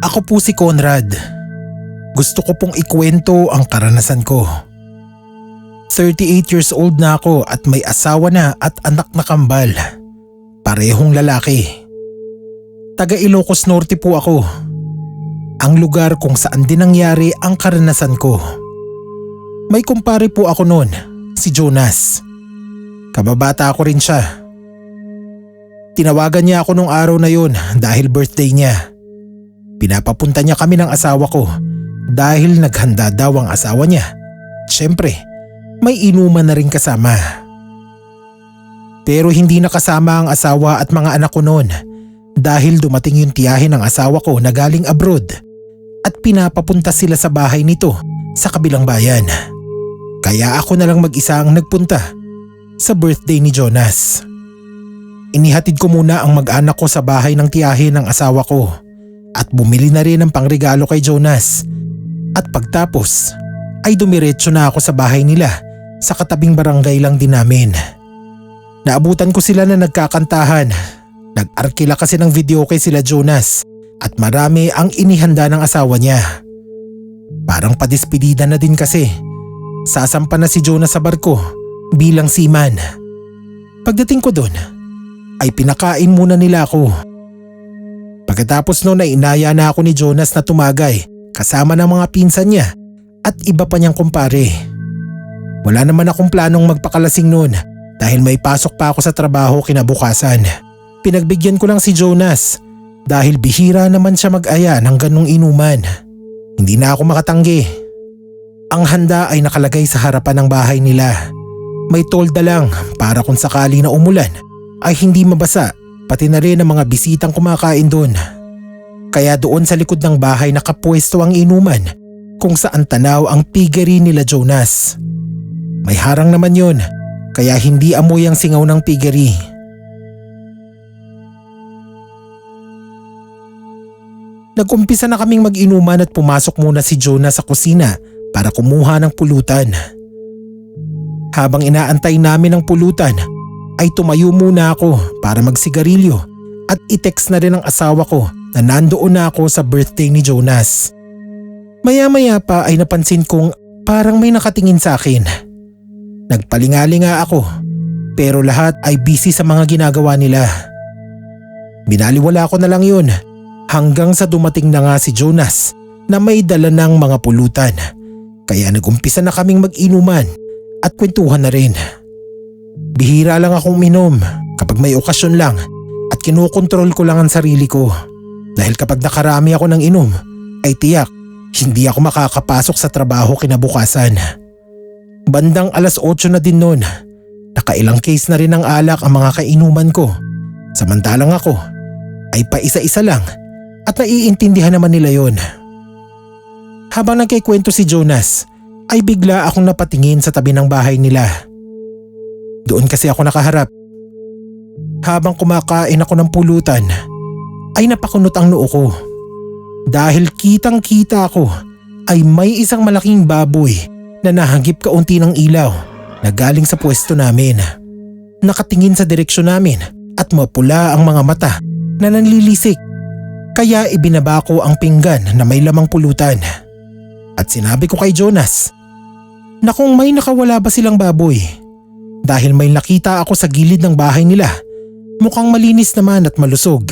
Ako po si Conrad. Gusto ko pong ikwento ang karanasan ko. 38 years old na ako at may asawa na at anak na kambal. Parehong lalaki. Taga Ilocos Norte po ako. Ang lugar kung saan din nangyari ang karanasan ko. May kumpare po ako noon, si Jonas. Kababata ko rin siya. Tinawagan niya ako nung araw na yun dahil birthday niya. Pinapapunta niya kami ng asawa ko dahil naghanda daw ang asawa niya. Siyempre, may inuman na rin kasama. Pero hindi nakasama ang asawa at mga anak ko noon dahil dumating yung tiyahin ng asawa ko na galing abroad at pinapapunta sila sa bahay nito sa kabilang bayan. Kaya ako na lang mag-isa ang nagpunta sa birthday ni Jonas. Inihatid ko muna ang mag-anak ko sa bahay ng tiyahin ng asawa ko at bumili na rin ng pangregalo kay Jonas. At pagtapos ay dumiretso na ako sa bahay nila sa katabing barangay lang din namin. Naabutan ko sila na nagkakantahan. Nag-arkila kasi ng video kay sila Jonas at marami ang inihanda ng asawa niya. Parang padispedida na din kasi. Sasampa na si Jonas sa barko bilang seaman. Pagdating ko doon ay pinakain muna nila ako. Pagkatapos noon ay inaya na ako ni Jonas na tumagay kasama ng mga pinsan niya at iba pa niyang kumpare. Wala naman akong planong magpakalasing noon dahil may pasok pa ako sa trabaho kinabukasan. Pinagbigyan ko lang si Jonas dahil bihira naman siya mag-aya ng ganong inuman. Hindi na ako makatanggi. Ang handa ay nakalagay sa harapan ng bahay nila. May tolda lang para kung sakali na umulan ay hindi mabasa, pati na rin ang mga bisitang kumakain doon. Kaya doon sa likod ng bahay nakapwesto ang inuman kung saan tanaw ang piggery nila Jonas. May harang naman yun kaya hindi amoy ang singaw ng piggery. Nag-umpisa na kaming mag-inuman at pumasok muna si Jonas sa kusina para kumuha ng pulutan. Habang inaantay namin ang pulutan ay tumayo muna ako para magsigarilyo at i-text na rin ang asawa ko na nandoon na ako sa birthday ni Jonas. Maya-maya pa ay napansin kong parang may nakatingin sa akin. Nagpalingali nga ako pero lahat ay busy sa mga ginagawa nila. Binaliwala ko na lang yun hanggang sa dumating na nga si Jonas na may dala ng mga pulutan. Kaya nag-umpisa na kaming mag-inuman at kwentuhan na rin. Bihira lang akong minom kapag may okasyon lang at kinukontrol ko lang ang sarili ko. Dahil kapag nakarami ako ng inom ay tiyak hindi ako makakapasok sa trabaho kinabukasan. Bandang alas 8 na din noon. Nakailang case na rin ng alak ang mga kainuman ko. Samantalang ako ay paisa-isa lang at naiintindihan naman nila yon. Habang nagkikwento si Jonas ay bigla akong napatingin sa tabi ng bahay nila. Doon kasi ako nakaharap. Habang kumakain ako ng pulutan ay napakunot ang noo ko. Dahil kitang-kita ako ay may isang malaking baboy na nahagip kaunti ng ilaw na galing sa pwesto namin. Nakatingin sa direksyon namin at mapula ang mga mata na nanlilisik. Kaya ibinaba ko ang pinggan na may lamang pulutan. At sinabi ko kay Jonas na kung may nakawala ba silang baboy. Dahil may nakita ako sa gilid ng bahay nila, mukhang malinis naman at malusog.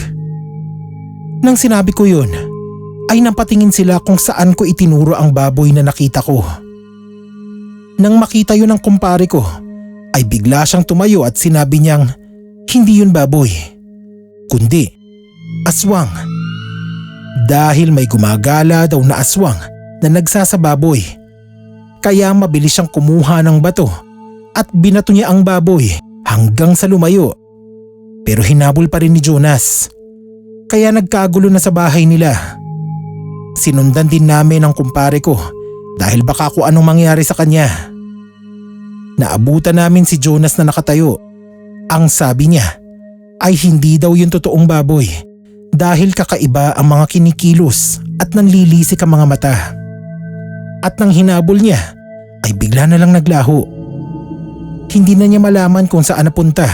Nang sinabi ko yun, ay napatingin sila kung saan ko itinuro ang baboy na nakita ko. Nang makita yun ng kumpare ko, ay bigla siyang tumayo at sinabi niyang hindi yun baboy, kundi aswang. Dahil may gumagala daw na aswang na nagsasababoy. Kaya mabilis siyang kumuha ng bato at binato niya ang baboy hanggang sa lumayo. Pero hinabol pa rin ni Jonas. Kaya nagkagulo na sa bahay nila. Sinundan din namin ang kumpare ko dahil baka kung anong mangyari sa kanya. Naabutan namin si Jonas na nakatayo. Ang sabi niya ay hindi daw yung totoong baboy dahil kakaiba ang mga kinikilos at nanlilisik ang mga mata. At nang hinabol niya ay bigla na lang naglaho. Hindi na niya malaman kung saan napunta.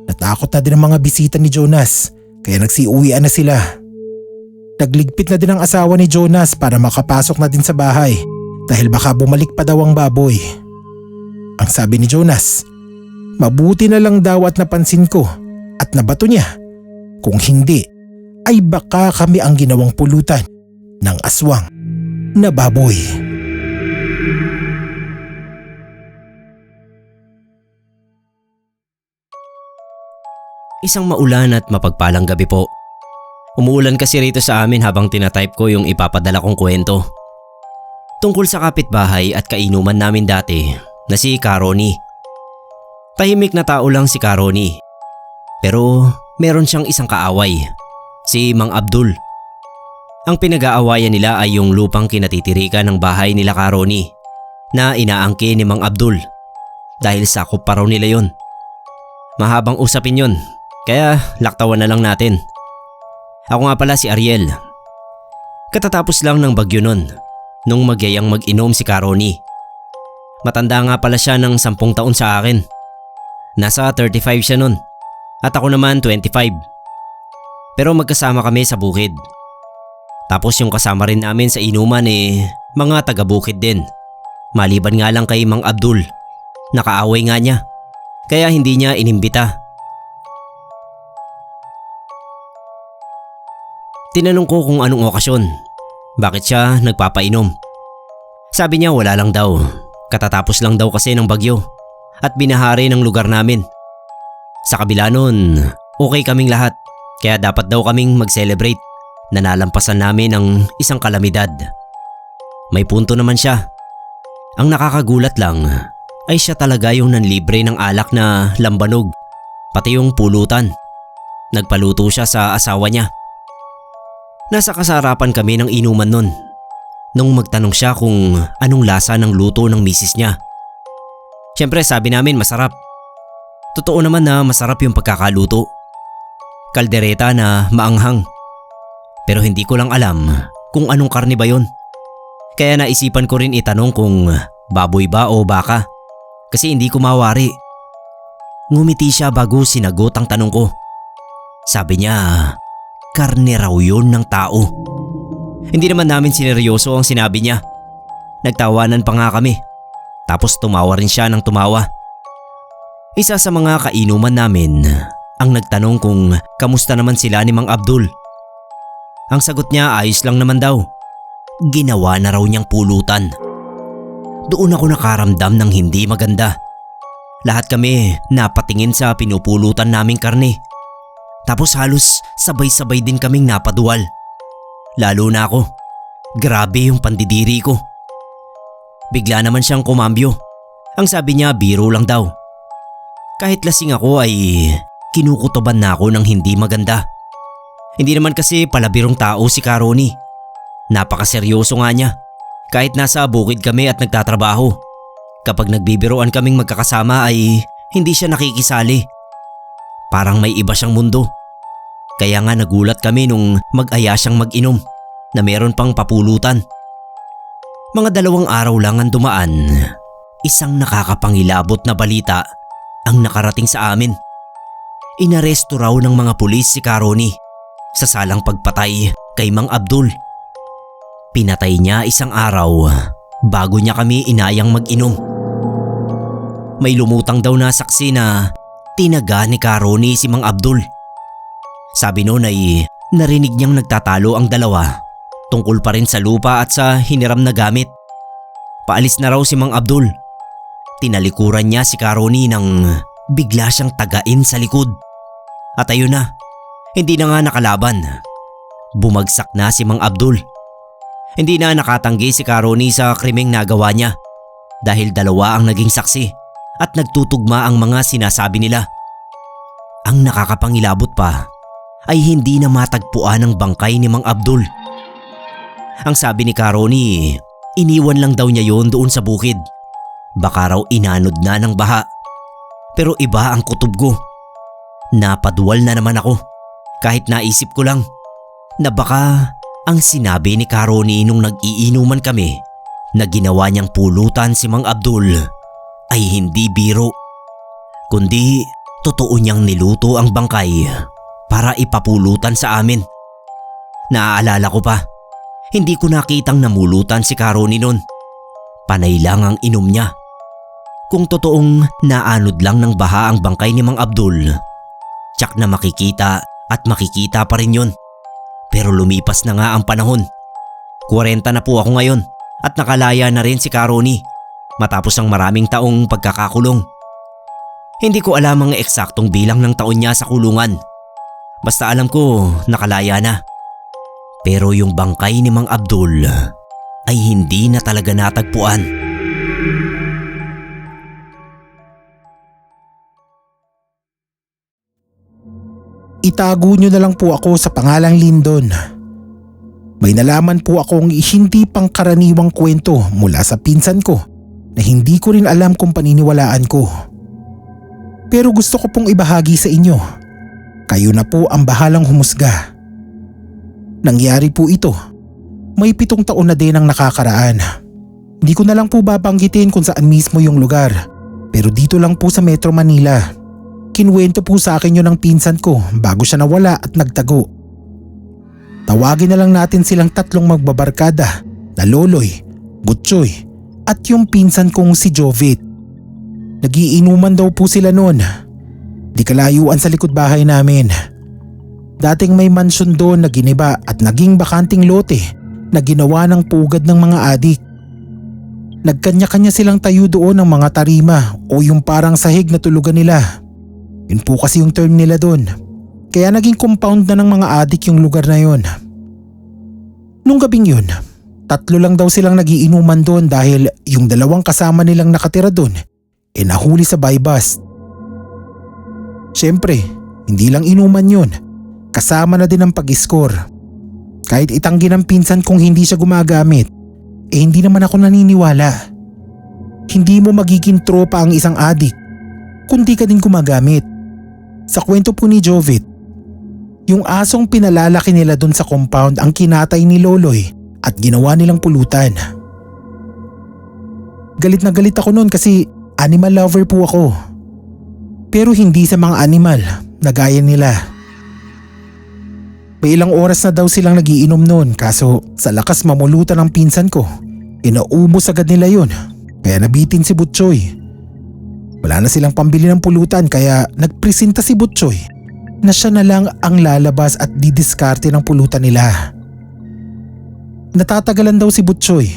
Natakot na din ang mga bisita ni Jonas kaya nagsiuwian na sila. Nagligpit na din ang asawa ni Jonas para makapasok na din sa bahay dahil baka bumalik pa daw ang baboy. Ang sabi ni Jonas, mabuti na lang daw at napansin ko at nabato niya. Kung hindi ay baka kami ang ginawang pulutan ng aswang na baboy. Isang maulan at mapagpalang gabi po. Umuulan kasi rito sa amin habang tinatype ko yung ipapadala kong kwento. Tungkol sa kapitbahay at kainuman namin dati na si Karoni. Tahimik na tao lang si Karoni. Pero meron siyang isang kaaway, si Mang Abdul. Ang pinag-aawayan nila ay yung lupang kinatitirikan ng bahay nila Karoni na inaangkin ni Mang Abdul dahil sakop pa raw nila yon. Mahabang usapin yon, kaya laktawan na lang natin. Ako nga pala si Ariel. Katatapos lang ng bagyo nun, nung magyayang mag-inom si Karoni. Matanda nga pala siya ng 10 taon sa akin. Nasa 35 siya nun, at ako naman 25. Pero magkasama kami sa bukid. Tapos yung kasama rin namin sa inuman mga taga-bukid din. Maliban nga lang kay Mang Abdul, nakaaway nga niya, kaya hindi niya inimbita. Tinanong ko kung anong okasyon, bakit siya nagpapainom. Sabi niya wala lang daw, katatapos lang daw kasi ng bagyo at binahari ng lugar namin. Sa kabila nun, okay kaming lahat, kaya dapat daw kaming mag-celebrate na nalampasan namin ang isang kalamidad. May punto naman siya. Ang nakakagulat lang ay siya talaga yung nanlibre ng alak na lambanog, pati yung pulutan. Nagpaluto siya sa asawa niya. Nasa kasarapan kami ng inuman nun nung magtanong siya kung anong lasa ng luto ng misis niya. Siyempre sabi namin masarap. Totoo naman na masarap yung pagkakaluto. Kaldereta na maanghang. Pero hindi ko lang alam kung anong karne ba yun. Kaya naisipan ko rin itanong kung baboy ba o baka, kasi hindi ko mawari. Ngumiti siya bago sinagot ang tanong ko. Sabi niya, karne raw yun ng tao. Hindi naman namin sineryoso ang sinabi niya. Nagtawanan pa nga kami. Tapos tumawa rin siya ng tumawa. Isa sa mga kainuman namin ang nagtanong kung kamusta naman sila ni Mang Abdul. Ang sagot niya ayos lang naman daw. Ginawa na raw niyang pulutan. Doon ako nakaramdam ng hindi maganda. Lahat kami napatingin sa pinupulutan naming karne. Tapos halos sabay-sabay din kaming napaduwal. Lalo na ako. Grabe yung pandidiri ko. Bigla naman siyang kumambyo. Ang sabi niya biro lang daw. Kahit lasing ako ay kinukutoban na ako ng hindi maganda. Hindi naman kasi palabirong tao si Karoni. Napakaseryoso nga niya. Kahit nasa bukid kami at nagtatrabaho. Kapag nagbibiroan kaming magkakasama ay hindi siya nakikisali. Parang may iba siyang mundo. Kaya nga nagulat kami nung mag-aya siyang mag-inom na meron pang papulutan. Mga 2 araw lang ang dumaan. Isang nakakapangilabot na balita ang nakarating sa amin. Inaresto raw ng mga pulis si Karoni sa salang pagpatay kay Mang Abdul. Pinatay niya isang araw bago niya kami inayang mag-inom. May lumutang daw na saksi na tinaga ni Karoni si Mang Abdul. Sabi noon ay narinig niyang nagtatalo ang dalawa tungkol pa rin sa lupa at sa hiniram na gamit. Paalis na raw si Mang Abdul. Tinalikuran niya si Karoni nang bigla siyang tagain sa likod. At ayun na, hindi na nga nakalaban. Bumagsak na si Mang Abdul. Hindi na nakatanggi si Karoni sa krimeng nagawa niya dahil 2 ang naging saksi at nagtutugma ang mga sinasabi nila. Ang nakakapangilabot pa ay hindi na matagpuan ang bangkay ni Mang Abdul. Ang sabi ni Karoni, iniwan lang daw niya yon doon sa bukid. Baka raw inanod na ng baha. Pero iba ang kutob ko. Napaduwal na naman ako kahit naisip ko lang na baka ang sinabi ni Karoni nung nag-iinuman kami na ginawa niyang pulutan si Mang Abdul ay hindi biro, kundi totoo niyang niluto ang bangkay para ipapulutan sa amin. naaalala ko pa. Hindi ko nakitang namulutan si Caroni noon. Panay lang ang inom niya. Kung totoong naanod lang ng baha ang bangkay ni Mang Abdul, tiyak na makikita at makikita pa rin yun. Pero lumipas na nga ang panahon. 40 na po ako ngayon at nakalaya na rin si Caroni matapos ang maraming taong pagkakakulong. Hindi ko alam ang eksaktong bilang ng taon niya sa kulungan. Basta alam ko nakalaya na. Pero yung bangkay ni Mang Abdul ay hindi na talaga natagpuan. Itago nyo na lang po ako sa pangalang Lindon. May nalaman po akong hindi pangkaraniwang kwento mula sa pinsan ko na hindi ko rin alam kung paniniwalaan ko. Pero gusto ko pong ibahagi sa inyo. Kayo na po ang bahalang humusga. Nangyari po ito. May 7 taon na din ang nakakaraan. Hindi ko na lang po babanggitin kung saan mismo yung lugar. Pero dito lang po sa Metro Manila. Kinuwento po sa akin yun ng pinsan ko bago siya nawala at nagtago. Tawagin na lang natin silang 3 magbabarkada na Loloy, Butchoy at yung pinsan kong si Jovit. Nagiinuman daw po sila noon. Di kalayuan sa likod bahay namin. Dating may mansyon doon na giniba at naging bakanting lote na ginawa ng pugad ng mga adik. Nagkanya-kanya silang tayo doon ng mga tarima o yung parang sahig na tulugan nila. Yun po kasi yung term nila doon. Kaya naging compound na ng mga adik yung lugar na yun. Nung gabing yun, 3 lang daw silang nagiinuman doon dahil yung 2 kasama nilang nakatira doon nahuli sa buy bust. Siyempre, hindi lang inuman yun. Kasama na din ang pag-score. Kahit itanggi ng pinsan kong hindi siya gumagamit, hindi naman ako naniniwala. Hindi mo magiging tropa ang isang adik kundi ka din gumagamit. Sa kwento po ni Jovit, yung asong pinalalaki nila dun sa compound ang kinatay ni Loloy at ginawa nilang pulutan. Galit na galit ako noon kasi animal lover po ako. Pero hindi sa mga animal na gaya nila. May ilang oras na daw silang nagiinom noon kaso sa lakas mamulutan ng pinsan ko, inaubos agad nila yun. Kaya nabitin si Butchoy. Wala na silang pambili ng pulutan kaya nagpresenta si Butchoy na siya na lang ang lalabas at didiskarte ng pulutan nila. Natatagalan daw si Butchoy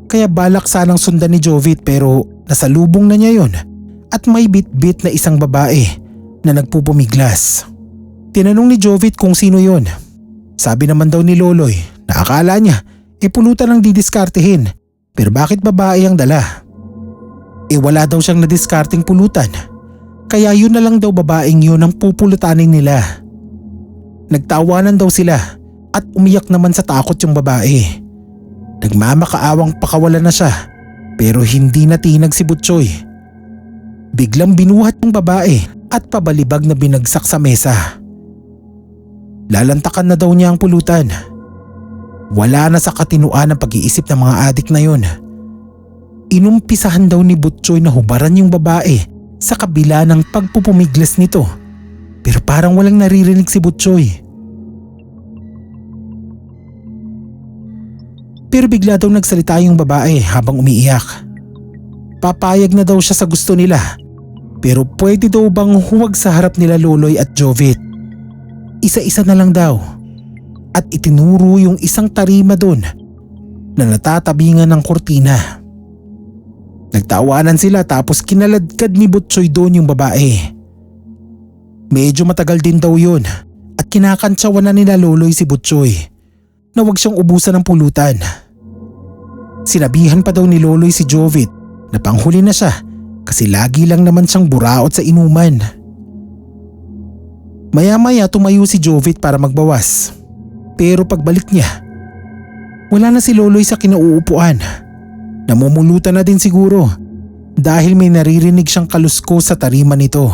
kaya balak sanang sundan ni Jovit pero nasalubong na niya yon at may bit-bit na isang babae na nagpupumiglas. Tinanong ni Jovit kung sino yon. Sabi naman daw ni Loloy na akala niya pulutan ang didiskartehin pero bakit babae ang dala? Wala daw siyang nadiskarteng pulutan kaya yun na lang daw babaeng yun ang pupulutanin nila. Nagtawanan daw sila at umiyak naman sa takot yung babae. Nagmamakaawang pakawalan na siya pero hindi natinag si Butchoy. Biglang binuhat yung babae at pabalibag na binagsak sa mesa. Lalantakan na daw niya ang pulutan. Wala na sa katinuan ang pag-iisip ng mga adik na yun. Inumpisahan daw ni Butchoy na hubaran yung babae sa kabila ng pagpupumiglas nito. Pero parang walang naririnig si Butchoy. Pero bigla daw nagsalita yung babae habang umiiyak. Papayag na daw siya sa gusto nila. Pero pwede daw bang huwag sa harap nila Loloy at Jovit? Isa-isa na lang daw. At itinuro yung isang tarima doon na natatabingan ng kurtina. Nagtawanan sila tapos kinaladkad ni Butchoy doon yung babae. Medyo matagal din daw yun at kinakantsawan na nila Loloy si Butchoy na huwag siyang ubusan ng pulutan. Sinabihan pa daw ni Loloy si Jovit na panghuli na siya kasi lagi lang naman siyang buraot sa inuman. Maya-maya tumayo si Jovit para magbawas. Pero pagbalik niya, wala na si Loloy sa kinauupuan. Namumulutan na din siguro dahil may naririnig siyang kalusko sa tarima nito.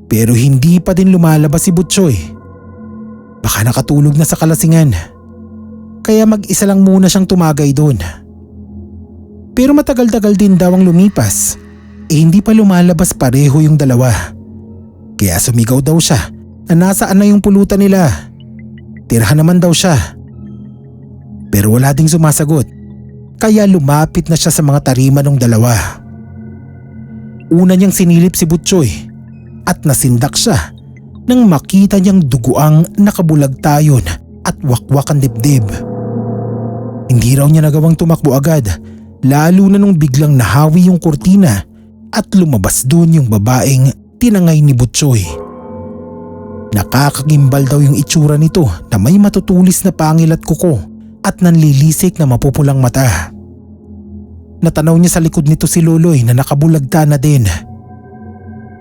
Pero hindi pa din lumalabas si Butchoy. Baka nakatulog na sa kalasingan. Kaya mag-isa lang muna siyang tumagay doon. Pero matagal-tagal din daw ang lumipas. Hindi pa lumalabas pareho yung dalawa. Kaya sumigaw daw siya na nasaan na yung pulutan nila. tirahan naman daw siya. Pero wala ding sumasagot, kaya lumapit na siya sa mga tarima ng dalawa. Una niyang sinilip si Butchoy at nasindak siya nang makita niyang duguang nakabulagtayon at wakwak ang dibdib. Hindi raw niya nagawang tumakbo agad, lalo na nung biglang nahawi yung kurtina at lumabas doon yung babaeng tinangay ni Butchoy. Nakakagimbal daw yung itsura nito na may matutulis na pangil at kuko at nanlilisik na mapupulang mata. Natanaw niya sa likod nito si Loloy na nakabulagta na din.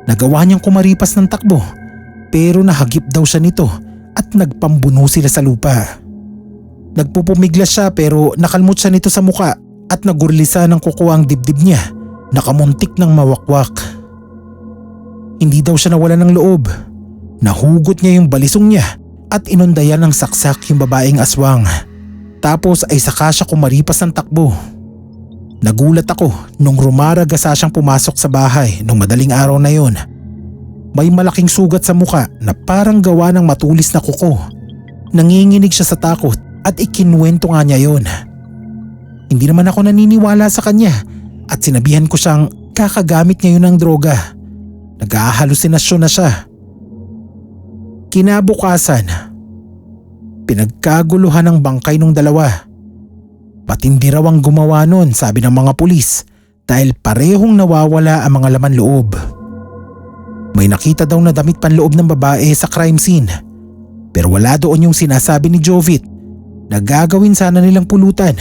Nagawa niyang kumaripas ng takbo pero nahagip daw siya nito at nagpambuno sila sa lupa. Nagpupumiglas siya pero nakalmot siya nito sa muka at nagurlisa ng kuko ang dibdib niya, nakamuntik ng mawakwak. Hindi daw siya nawala ng loob. Nahugot niya yung balisong niya at inundayan ng saksak yung babaeng aswang. Tapos ay saka siya kumaripas ng takbo. Nagulat ako nung rumaragasa siyang pumasok sa bahay nung madaling araw na yon. May malaking sugat sa muka na parang gawa ng matulis na kuko. Nanginginig siya sa takot at ikinuwento nga niya yon. Hindi naman ako naniniwala sa kanya at sinabihan ko siyang kakagamit niya yun ng droga. Nag-ahalusinasyon na siya. Kinabukasan, pinagkaguluhan ng bangkay ng dalawa. Patindi raw ang gumawa nun, sabi ng mga pulis, dahil parehong nawawala ang mga laman loob. May nakita daw na damit panloob ng babae sa crime scene, pero wala doon yung sinasabi ni Jovit na gagawin sana nilang pulutan,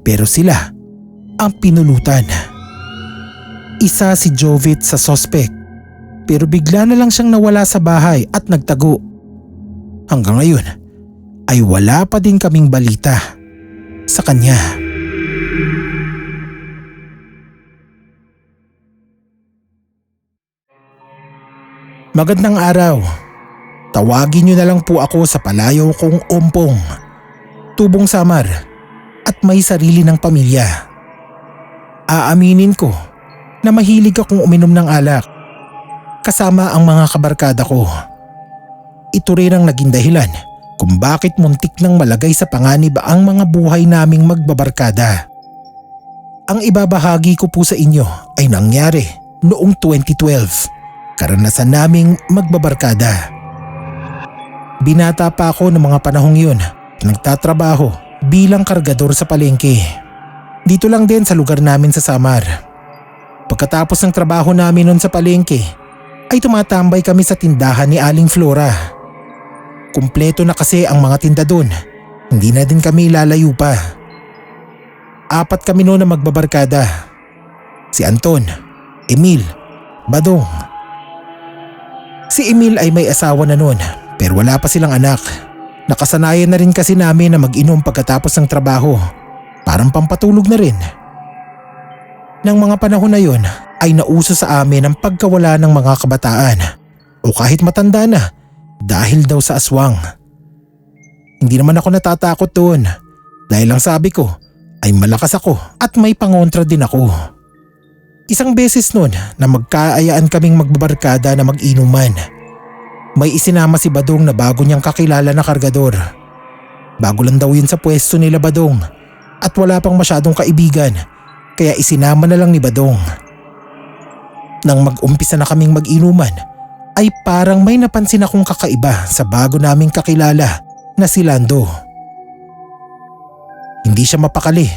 pero sila ang pinulutan. Isa si Jovit sa suspect, pero bigla na lang siyang nawala sa bahay at nagtago. Hanggang ngayon ay wala pa din kaming balita sa kanya. Magandang araw. Tawagin niyo na lang po ako sa palayaw kong Ompong, tubong Samar at may sarili ng pamilya. Aaminin ko na mahilig akong uminom ng alak kasama ang mga kabarkada ko. Ito rin ang naging dahilan kung bakit muntik nang malagay sa panganib ang mga buhay naming magbabarkada. Ang ibabahagi ko po sa inyo ay nangyari noong 2012, karanasan naming magbabarkada. Binata pa ako ng mga panahong yun, nagtatrabaho bilang kargador sa palengke. Dito lang din sa lugar namin sa Samar. Pagkatapos ng trabaho namin noon sa palengke, ay tumatambay kami sa tindahan ni Aling Flora. Kumpleto na kasi ang mga tinda doon, hindi na din kami lalayo pa. 4 kami noon na magbabarkada. Si Anton, Emil, Badong. Si Emil ay may asawa na noon pero wala pa silang anak. Nakasanayan na rin kasi namin na mag-inom pagkatapos ng trabaho. Parang pampatulog na rin. Nang mga panahon na yon ay nauso sa amin ang pagkawala ng mga kabataan o kahit matanda na dahil daw sa aswang. Hindi naman ako natatakot doon dahil ang sabi ko ay malakas ako at may pangontra din ako. Isang beses noon na magkaayaan kaming magbabarkada na mag-inuman. May isinama si Badong na bago niyang kakilala na kargador. Bago lang daw yun sa pwesto nila Badong at wala pang masyadong kaibigan kaya isinama na lang ni Badong. Nang mag-umpisa na kaming mag-inuman ay parang may napansin akong kakaiba sa bago naming kakilala na si Lando. Hindi siya mapakali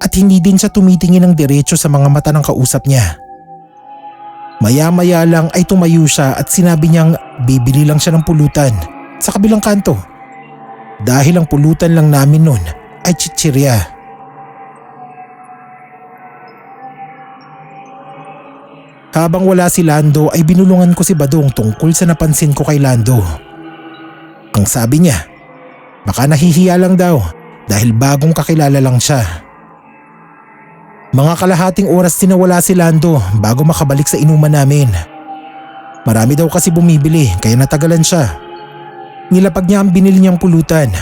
at hindi din siya tumitingin ng diretso sa mga mata ng kausap niya. Maya-maya lang ay tumayo siya at sinabi niyang bibili lang siya ng pulutan sa kabilang kanto dahil ang pulutan lang namin noon ay chichirya. Habang wala si Lando ay binulungan ko si Badong tungkol sa napansin ko kay Lando. Ang sabi niya, baka nahihiya lang daw dahil bagong kakilala lang siya. Mga kalahating oras din na wala si Lando bago makabalik sa inuman namin. Marami daw kasi bumibili kaya natagalan siya. Nilapag niya ang binili niyang pulutan.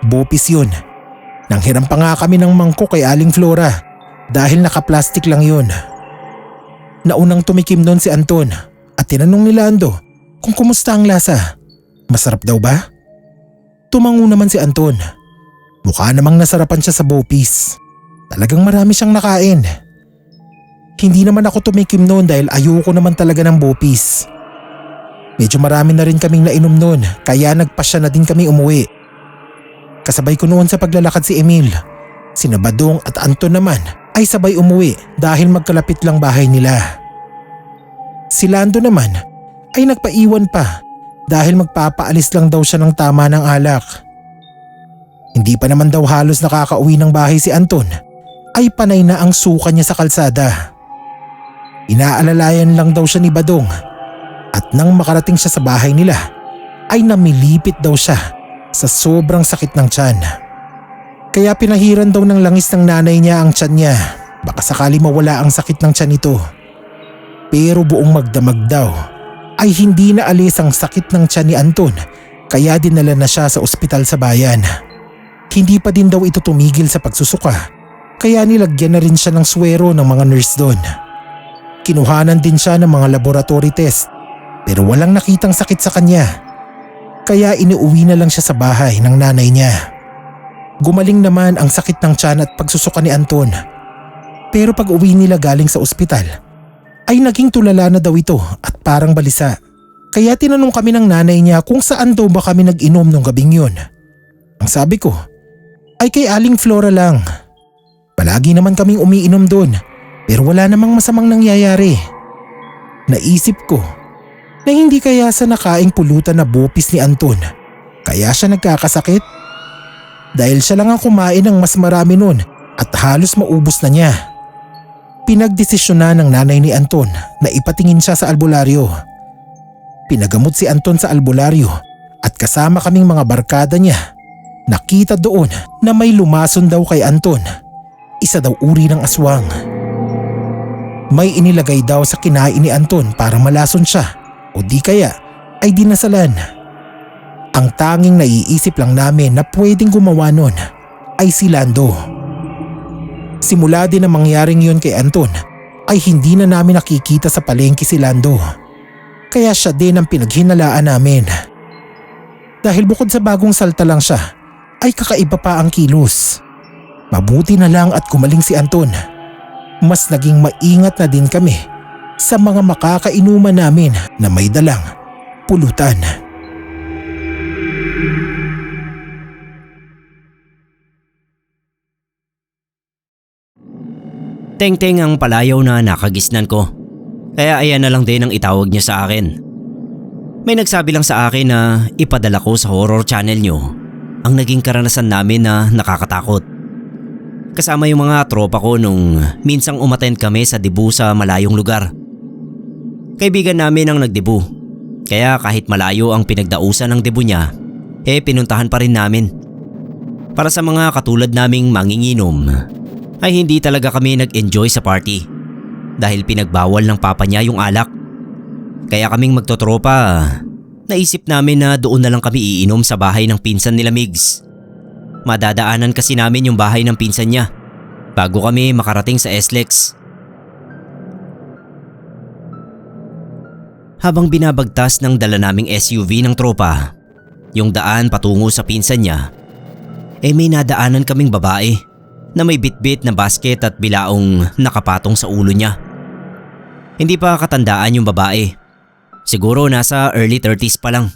Bopis yun. Nanghiram pa nga kami ng mangkok kay Aling Flora dahil naka-plastic lang yun. Naunang tumikim noon si Anton at tinanong ni Lando kung kumusta ang lasa. Masarap daw ba? Tumango naman si Anton. Mukha namang nasarapan siya sa bopis. Talagang marami siyang nakain. Hindi naman ako tumikim noon dahil ayoko naman talaga ng bopis. Medyo marami na rin kaming nainom noon kaya nagpasya na din kami umuwi. Kasabay ko noon sa paglalakad si Emil. Sina Badong at Anton naman ay sabay umuwi dahil magkalapit lang bahay nila. Si Lando naman ay nagpaiwan pa dahil magpapaalis lang daw siya ng tama ng alak. Hindi pa naman daw halos nakakauwi ng bahay si Anton ay panay na ang suka niya sa kalsada. Inaalalayan lang daw siya ni Badong at nang makarating siya sa bahay nila ay namilipit daw siya sa sobrang sakit ng tiyan. Kaya pinahiran daw ng langis ng nanay niya ang tiyan niya, baka sakali mawala ang sakit ng tiyan nito. Pero buong magdamag daw ay hindi na alis ang sakit ng tiyan ni Anton kaya dinala na siya sa ospital sa bayan. Hindi pa din daw ito tumigil sa pagsusuka kaya nilagyan na rin siya ng swero ng mga nurse doon. Kinuhanan din siya ng mga laboratory test pero walang nakitang sakit sa kanya. Kaya iniuwi na lang siya sa bahay ng nanay niya. Gumaling naman ang sakit ng tiyan at pagsusuka ni Anton. Pero pag uwi nila galing sa ospital ay naging tulala na daw ito at parang balisa. Kaya tinanong kami ng nanay niya kung saan daw ba kami nag-inom nung gabing yun. Ang sabi ko ay kay Aling Flora lang. Palagi naman kaming umiinom doon pero wala namang masamang nangyayari. Naisip ko na hindi kaya sa nakaing pulutan na bopis ni Anton kaya siya nagkakasakit? Dahil siya lang ang kumain ng mas marami nun at halos maubos na niya. Pinagdesisyonan ng nanay ni Anton na ipatingin siya sa albularyo. Pinagamot si Anton sa albularyo at kasama kaming mga barkada niya. Nakita doon na may lumason daw kay Anton. Isa daw uri ng aswang. May inilagay daw sa kinain ni Anton para malason siya o di kaya ay dinasalan. Ang tanging naiisip lang namin na pwedeng gumawa nun ay si Lando. Simula din ang mangyaring yun kay Anton ay hindi na namin nakikita sa palengke si Lando. Kaya siya din ang pinaghinalaan namin. Dahil bukod sa bagong salta lang siya ay kakaiba pa ang kilos. Mabuti na lang at gumaling si Anton. Mas naging maingat na din kami sa mga makakainuman namin na may dalang pulutan. Teng-teng ang palayaw na nakagisnan ko. Kaya ayan na lang din ang itawag niya sa akin. May nagsabi lang sa akin na ipadala ko sa horror channel niyo ang naging karanasan namin na nakakatakot. Kasama yung mga tropa ko nung minsang umattend kami sa debu sa malayong lugar. Kaibigan namin ang nagdebu. Kaya kahit malayo ang pinagdausan ng debu niya, pinuntahan pa rin namin. Para sa mga katulad naming manginginom, ay hindi talaga kami nag-enjoy sa party dahil pinagbawal ng papa niya yung alak. Kaya kaming magtotropa, naisip namin na doon na lang kami iinom sa bahay ng pinsan nila Migs. Madadaanan kasi namin yung bahay ng pinsan niya bago kami makarating sa SLEX. Habang binabagtas ng dala naming SUV ng tropa, yung daan patungo sa pinsan niya, may nadaanan kaming babae na may bitbit na basket at bilaong nakapatong sa ulo niya. Hindi pa katandaan yung babae. Siguro nasa early 30s pa lang.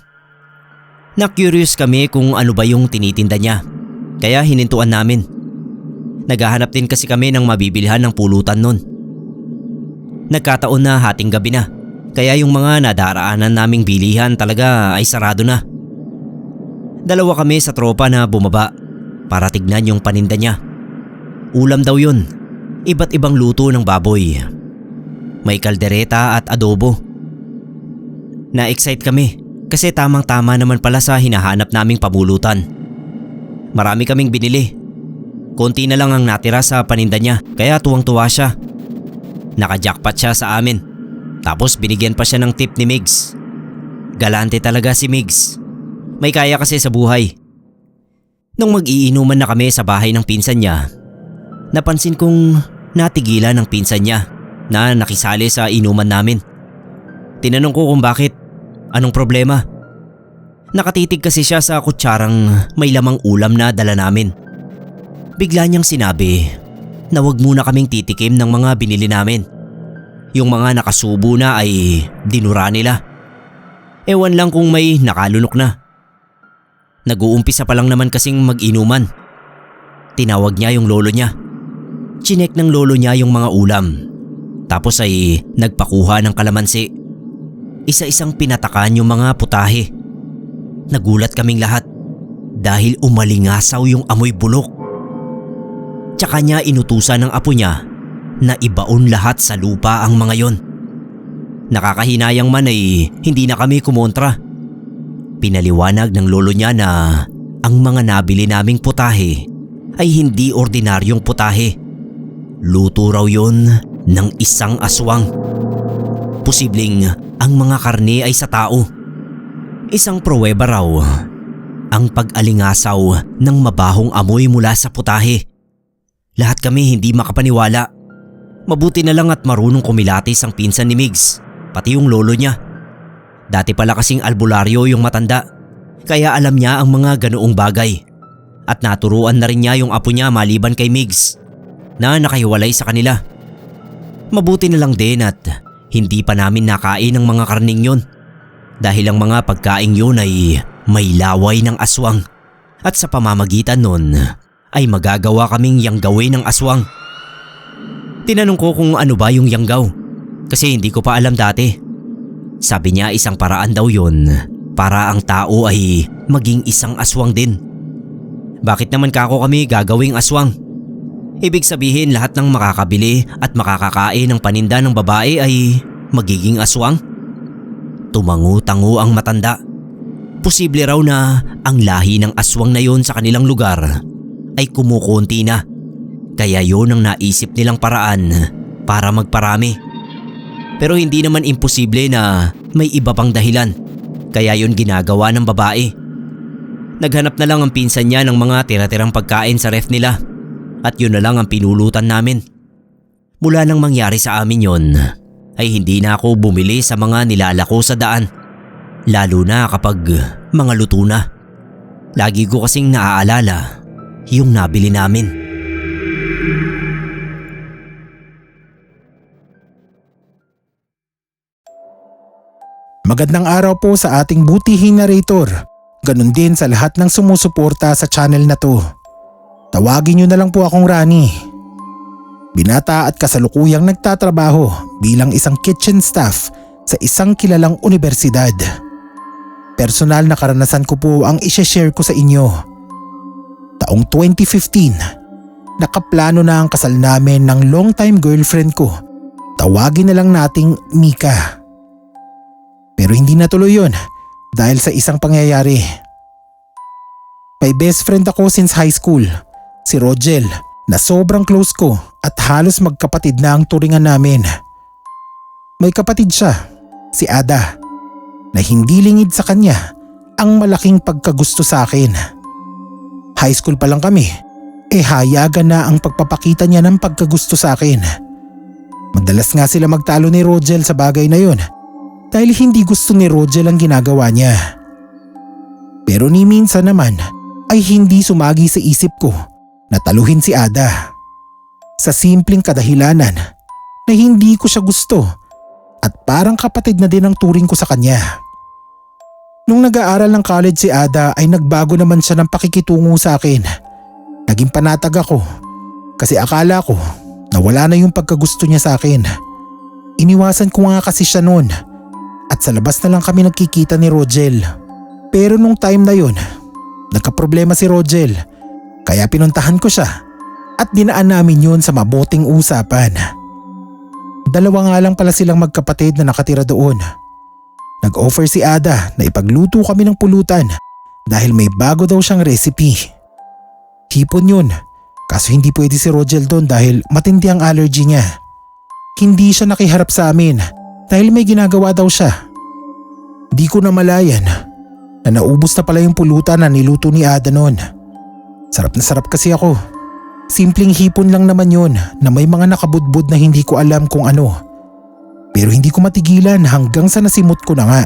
Na-curious kami kung ano ba yung tinitinda niya. Kaya hinintuan namin. Naghahanap din kasi kami ng mabibilhan ng pulutan nun. Nagkataon na hating gabi na. Kaya yung mga nadaraanan naming bilihan talaga ay sarado na. Dalawa kami sa tropa na bumaba para tignan yung paninda niya. Ulam daw yun. Iba't ibang luto ng baboy. May kaldereta at adobo. Na-excite kami kasi tamang-tama naman pala sa hinahanap naming pamulutan. Marami kaming binili. Konti na lang ang natira sa paninda niya kaya tuwang-tuwa siya. Naka-jackpot siya sa amin. Tapos binigyan pa siya ng tip ni Migs. Galante talaga si Migs. May kaya kasi sa buhay. Nung mag-iinuman na kami sa bahay ng pinsan niya, napansin kong natigilan ng pinsan niya na nakisali sa inuman namin. Tinanong ko kung bakit, anong problema. Nakatitig kasi siya sa kutsarang may lamang ulam na dala namin. Bigla niyang sinabi na wag muna kaming titikim ng mga binili namin. Yung mga nakasubo na ay dinura nila. Ewan lang kung may nakalunok na. Nag-uumpisa pa lang naman kasing mag-inuman. Tinawag niya yung lolo niya. Chinek ng lolo niya yung mga ulam. Tapos ay nagpakuha ng kalamansi. Isa-isang pinatakan yung mga putahe. Nagulat kaming lahat dahil umalingasaw yung amoy bulok. Tsaka niya inutusan ng apo niya na ibaon lahat sa lupa ang mga yon. Nakakahinayang man ay hindi na kami kumontra. Pinaliwanag ng lolo niya na ang mga nabili naming putahe ay hindi ordinaryong putahe. Luto raw yon ng isang aswang. Posibleng ang mga karne ay sa tao. Isang pruweba raw ang pag-alingasaw ng mabahong amoy mula sa putahe. Lahat kami hindi makapaniwala. Mabuti na lang at marunong kumilatis ang pinsan ni Migs, pati yung lolo niya. Dati pala kasing albularyo yung matanda, kaya alam niya ang mga ganoong bagay. At naturuan na rin niya yung apo niya maliban kay Migs, na nakahiwalay sa kanila. Mabuti na lang din at hindi pa namin nakain ang mga karning yon. Dahil ang mga pagkaing yun ay may laway ng aswang. At sa pamamagitan nun ay magagawa kaming yanggawin ng aswang. Tinanong ko kung ano ba yung yanggaw kasi hindi ko pa alam dati. Sabi niya isang paraan daw yun para ang tao ay maging isang aswang din. Bakit naman kako kami gagawing aswang? Ibig sabihin lahat ng makakabili at makakakain ng paninda ng babae ay magiging aswang? Tumango-tango ang matanda. Posible raw na ang lahi ng aswang na yon sa kanilang lugar ay kumukunti na. Kaya yon ang naisip nilang paraan para magparami. Pero hindi naman imposible na may iba pang dahilan. Kaya yon ginagawa ng babae. Naghanap na lang ang pinsan niya ng mga tira-tirang pagkain sa ref nila. At yun na lang ang pinulutan namin. Mula nang mangyari sa amin yon, ay hindi na ako bumili sa mga nilalako sa daan. Lalo na kapag mga luto na. Lagi ko kasing naaalala yung nabili namin. Magandang araw po sa ating butihing narrator. Ganon din sa lahat ng sumusuporta sa channel na to. Tawagin niyo na lang po akong Rani. Binata at kasalukuyang nagtatrabaho bilang isang kitchen staff sa isang kilalang universidad. Personal na karanasan ko po ang isha-share ko sa inyo. Taong 2015, nakaplano na ang kasal namin ng long-time girlfriend ko. Tawagin na lang nating Mika. Pero hindi natuloy yun dahil sa isang pangyayari. May best friend ako since high school, si Rogel, na sobrang close ko at halos magkapatid na ang turingan namin. May kapatid siya, si Ada, na hindi lingid sa kanya ang malaking pagkagusto sa akin. High school pa lang kami, hayagan na ang pagpapakita niya ng pagkagusto sa akin. Madalas nga sila magtalo ni Rogel sa bagay na yun dahil hindi gusto ni Rogel ang ginagawa niya. Pero ni minsan naman ay hindi sumagi sa isip ko na taluhin si Ada. Sa simpleng kadahilanan na hindi ko siya gusto at parang kapatid na din ang turing ko sa kanya. Nung nag-aaral ng college si Ada ay nagbago naman siya ng pakikitungo sa akin. Naging panatag ako kasi akala ko na wala na yung pagkagusto niya sa akin. Iniwasan ko nga kasi siya noon at sa labas na lang kami nagkikita ni Rogel. Pero nung time na yun, nagkaproblema si Rogel. Kaya pinuntahan ko siya at dinaan namin yun sa mabuting usapan. Dalawa nga lang pala silang magkapatid na nakatira doon. Nag-offer si Ada na ipagluto kami ng pulutan dahil may bago daw siyang recipe. Hipon yun, kaso hindi pwede si Rogel doon dahil matindi ang allergy niya. Hindi siya nakiharap sa amin dahil may ginagawa daw siya. Di ko na malayan na naubos na pala yung pulutan na niluto ni Ada noon. Sarap na sarap kasi ako. Simpleng hipon lang naman yun na may mga nakabudbud na hindi ko alam kung ano. Pero hindi ko matigilan hanggang sa nasimot ko na nga.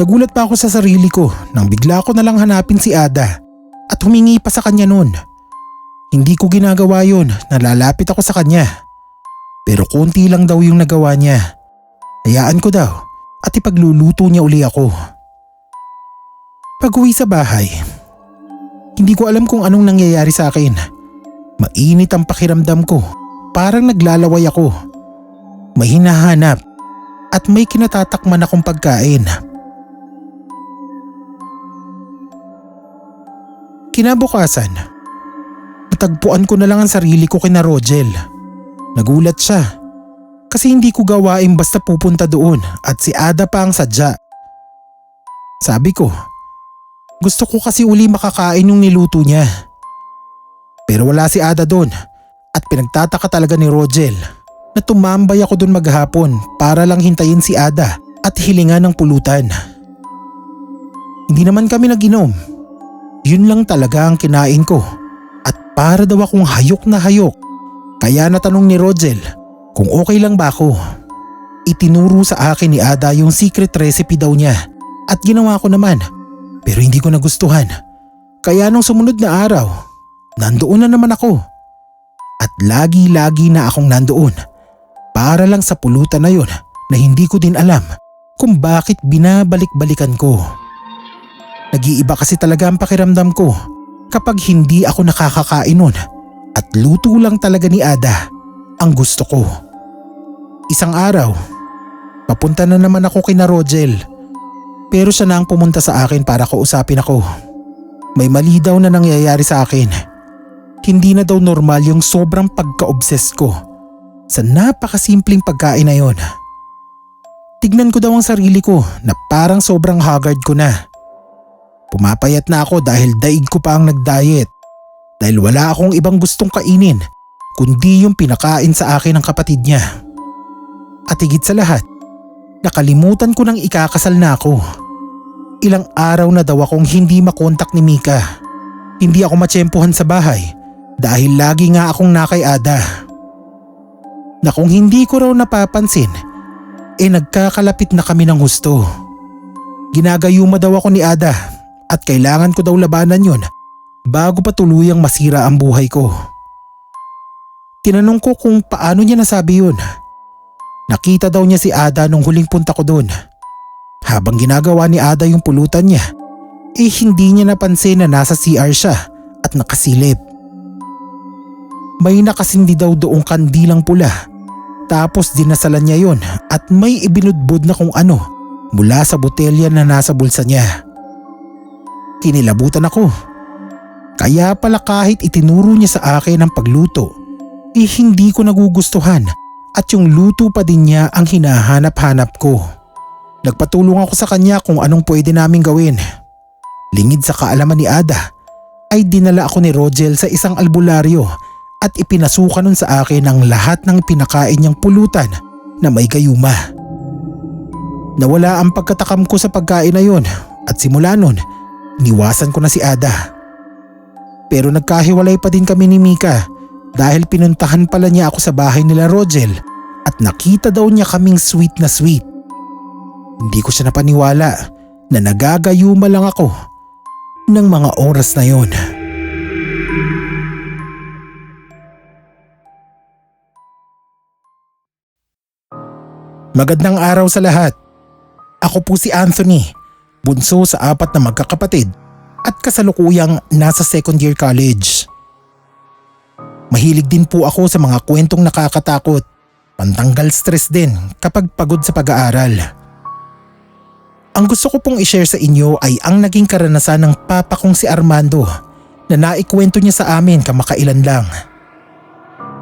Nagulat pa ako sa sarili ko nang bigla ko nalang hanapin si Ada at humingi pa sa kanya noon. Hindi ko ginagawa yun, nalalapit ako sa kanya. Pero konti lang daw yung nagawa niya. Hayaan ko daw at ipagluluto niya uli ako. Pag-uwi sa bahay, hindi ko alam kung anong nangyayari sa akin. Mainit ang pakiramdam ko, parang naglalaway ako. May hinahanap at may kinatatakman akong pagkain. Kinabukasan, natagpuan ko na lang ang sarili ko kina Rogel. Nagulat siya kasi hindi ko gawain basta pupunta doon at si Ada pa ang sadya. Sabi ko, gusto ko kasi uli makakain yung niluto niya. Pero wala si Ada doon at pinagtataka talaga ni Rogel na tumambay ako doon maghapon para lang hintayin si Ada at hilingan ng pulutan. Hindi naman kami nag-inom. Yun lang talaga ang kinain ko at para daw akong hayok na hayok. Kaya natanong ni Rogel kung okay lang ba ako. Itinuro sa akin ni Ada yung secret recipe daw niya at ginawa ko naman pero hindi ko nagustuhan. Kaya nung sumunod na araw, nandoon na naman ako. At lagi-lagi na akong nandoon para lang sa pulutan na yun na hindi ko din alam kung bakit binabalik-balikan ko. Nag-iiba kasi talaga ang pakiramdam ko kapag hindi ako nakakakain nun at luto lang talaga ni Ada ang gusto ko. Isang araw, papunta na naman ako kina Rogel pero siya na ang pumunta sa akin para kausapin ako. May mali daw na nangyayari sa akin. Hindi na daw normal yung sobrang pagka-obsess ko sa napakasimpleng pagkain na yon. Tignan ko daw ang sarili ko na parang sobrang haggard ko na. Pumapayat na ako dahil daig ko pa ang nag-diet. Dahil wala akong ibang gustong kainin kundi yung pinakain sa akin ng kapatid niya. At higit sa lahat, nakalimutan ko nang ikakasal na ako. Ilang araw na daw akong hindi makontak ni Mika. Hindi ako matsyempohan sa bahay dahil lagi nga akong nakay Ada. Na kung hindi ko raw napapansin, nagkakalapit na kami ng husto. Ginagayuma daw ako ni Ada at kailangan ko daw labanan yon bago pa tuluyang masira ang buhay ko. Tinanong ko kung paano niya nasabi yun. Nakita daw niya si Ada nung huling punta ko doon. Habang ginagawa ni Ada yung pulutan niya, hindi niya napansin na nasa CR siya at nakasilip. May nakasindi daw doong kandilang pula. Tapos dinasalan niya yon at may ibinudbod na kung ano mula sa botelya na nasa bulsa niya. Kinilabutan ako. Kaya pala kahit itinuro niya sa akin ang pagluto, hindi ko nagugustuhan at yung luto pa din niya ang hinahanap-hanap ko. Nagpatulong ako sa kanya kung anong pwede naming gawin. Lingid sa kaalaman ni Ada, ay dinala ako ni Rogel sa isang albularyo at ipinasukan nun sa akin ang lahat ng pinakain niyang pulutan na may gayuma. Nawala ang pagkatakam ko sa pagkain na yon at simula nun, iniwasan ko na si Ada. Pero nagkahiwalay pa din kami ni Mika dahil pinuntahan pala niya ako sa bahay nila Rogel at nakita daw niya kaming sweet na sweet. Hindi ko siya napaniwala na nagagayuma lang ako ng mga oras na yon. Magandang araw sa lahat. Ako po si Anthony, bunso sa 4 na magkakapatid at kasalukuyang nasa second year college. Mahilig din po ako sa mga kwentong nakakatakot, pantanggal stress din kapag pagod sa pag-aaral. Ang gusto ko pong i-share sa inyo ay ang naging karanasan ng papa kong si Armando na naikwento niya sa amin kamakailan lang.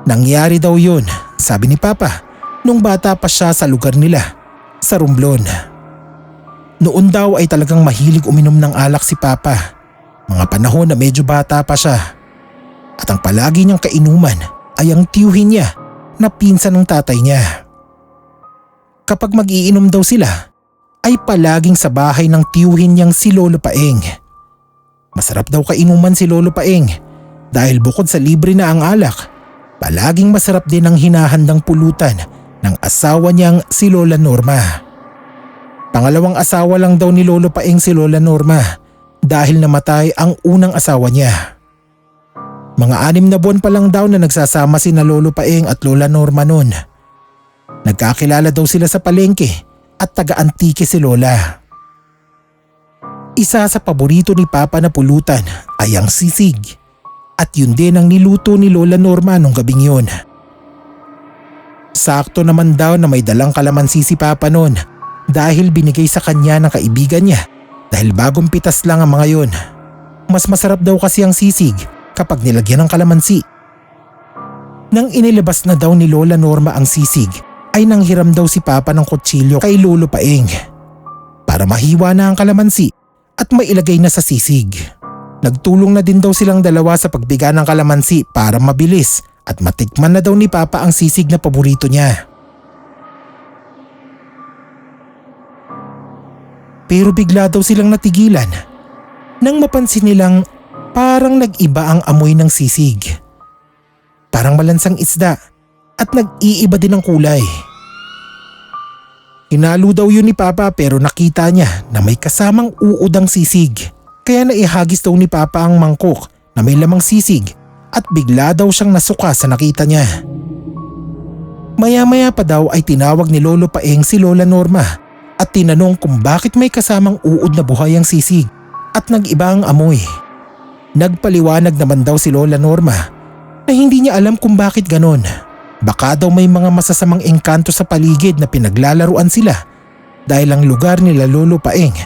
Nangyari daw yun, sabi ni Papa, nung bata pa siya sa lugar nila, sa Romblon. Noon daw ay talagang mahilig uminom ng alak si Papa, mga panahon na medyo bata pa siya. At ang palagi niyang kainuman ay ang tiyuhin niya na pinsan ng tatay niya. Kapag mag-iinom daw sila, ay palaging sa bahay ng tiyuhin niyang si Lolo Paeng. Masarap daw kainuman si Lolo Paeng dahil bukod sa libre na ang alak, palaging masarap din ang hinahandang pulutan ng asawa niyang si Lola Norma. Pangalawang asawa lang daw ni Lolo Paeng si Lola Norma dahil namatay ang unang asawa niya. Mga 6 na buwan pa lang daw na nagsasama sina Lolo Paeng at Lola Norma noon. Nagkakilala daw sila sa palengke at taga-antike si Lola. Isa sa paborito ni Papa na pulutan ay ang sisig at yun din ang niluto ni Lola Norma nung gabing yun. Sakto naman daw na may dalang kalamansi si Papa noon dahil binigay sa kanya ng kaibigan niya dahil bagong pitas lang ang mga yun. Mas masarap daw kasi ang sisig kapag nilagyan ng kalamansi. Nang inilabas na daw ni Lola Norma ang sisig ay nanghiram daw si Papa ng kutsilyo kay Lolo Paeng para mahiwa na ang kalamansi at mailagay na sa sisig. Nagtulong na din daw silang dalawa sa pagbiga ng kalamansi para mabilis at matikman na daw ni Papa ang sisig na paborito niya. Pero bigla daw silang natigilan nang mapansin nilang parang nag-iba ang amoy ng sisig. Parang malansang isda at nag-iiba din ang kulay. Hinalo daw yun ni Papa pero nakita niya na may kasamang uod ang sisig. Kaya naihagis daw ni Papa ang mangkok na may lamang sisig at bigla daw siyang nasuka sa nakita niya. Maya-maya pa daw ay tinawag ni Lolo Paeng si Lola Norma at tinanong kung bakit may kasamang uod na buhay ang sisig at nag-iba ang amoy. Nagpaliwanag naman daw si Lola Norma na hindi niya alam kung bakit ganon. Baka daw may mga masasamang engkanto sa paligid na pinaglalaruan sila dahil ang lugar nila Lolo Paeng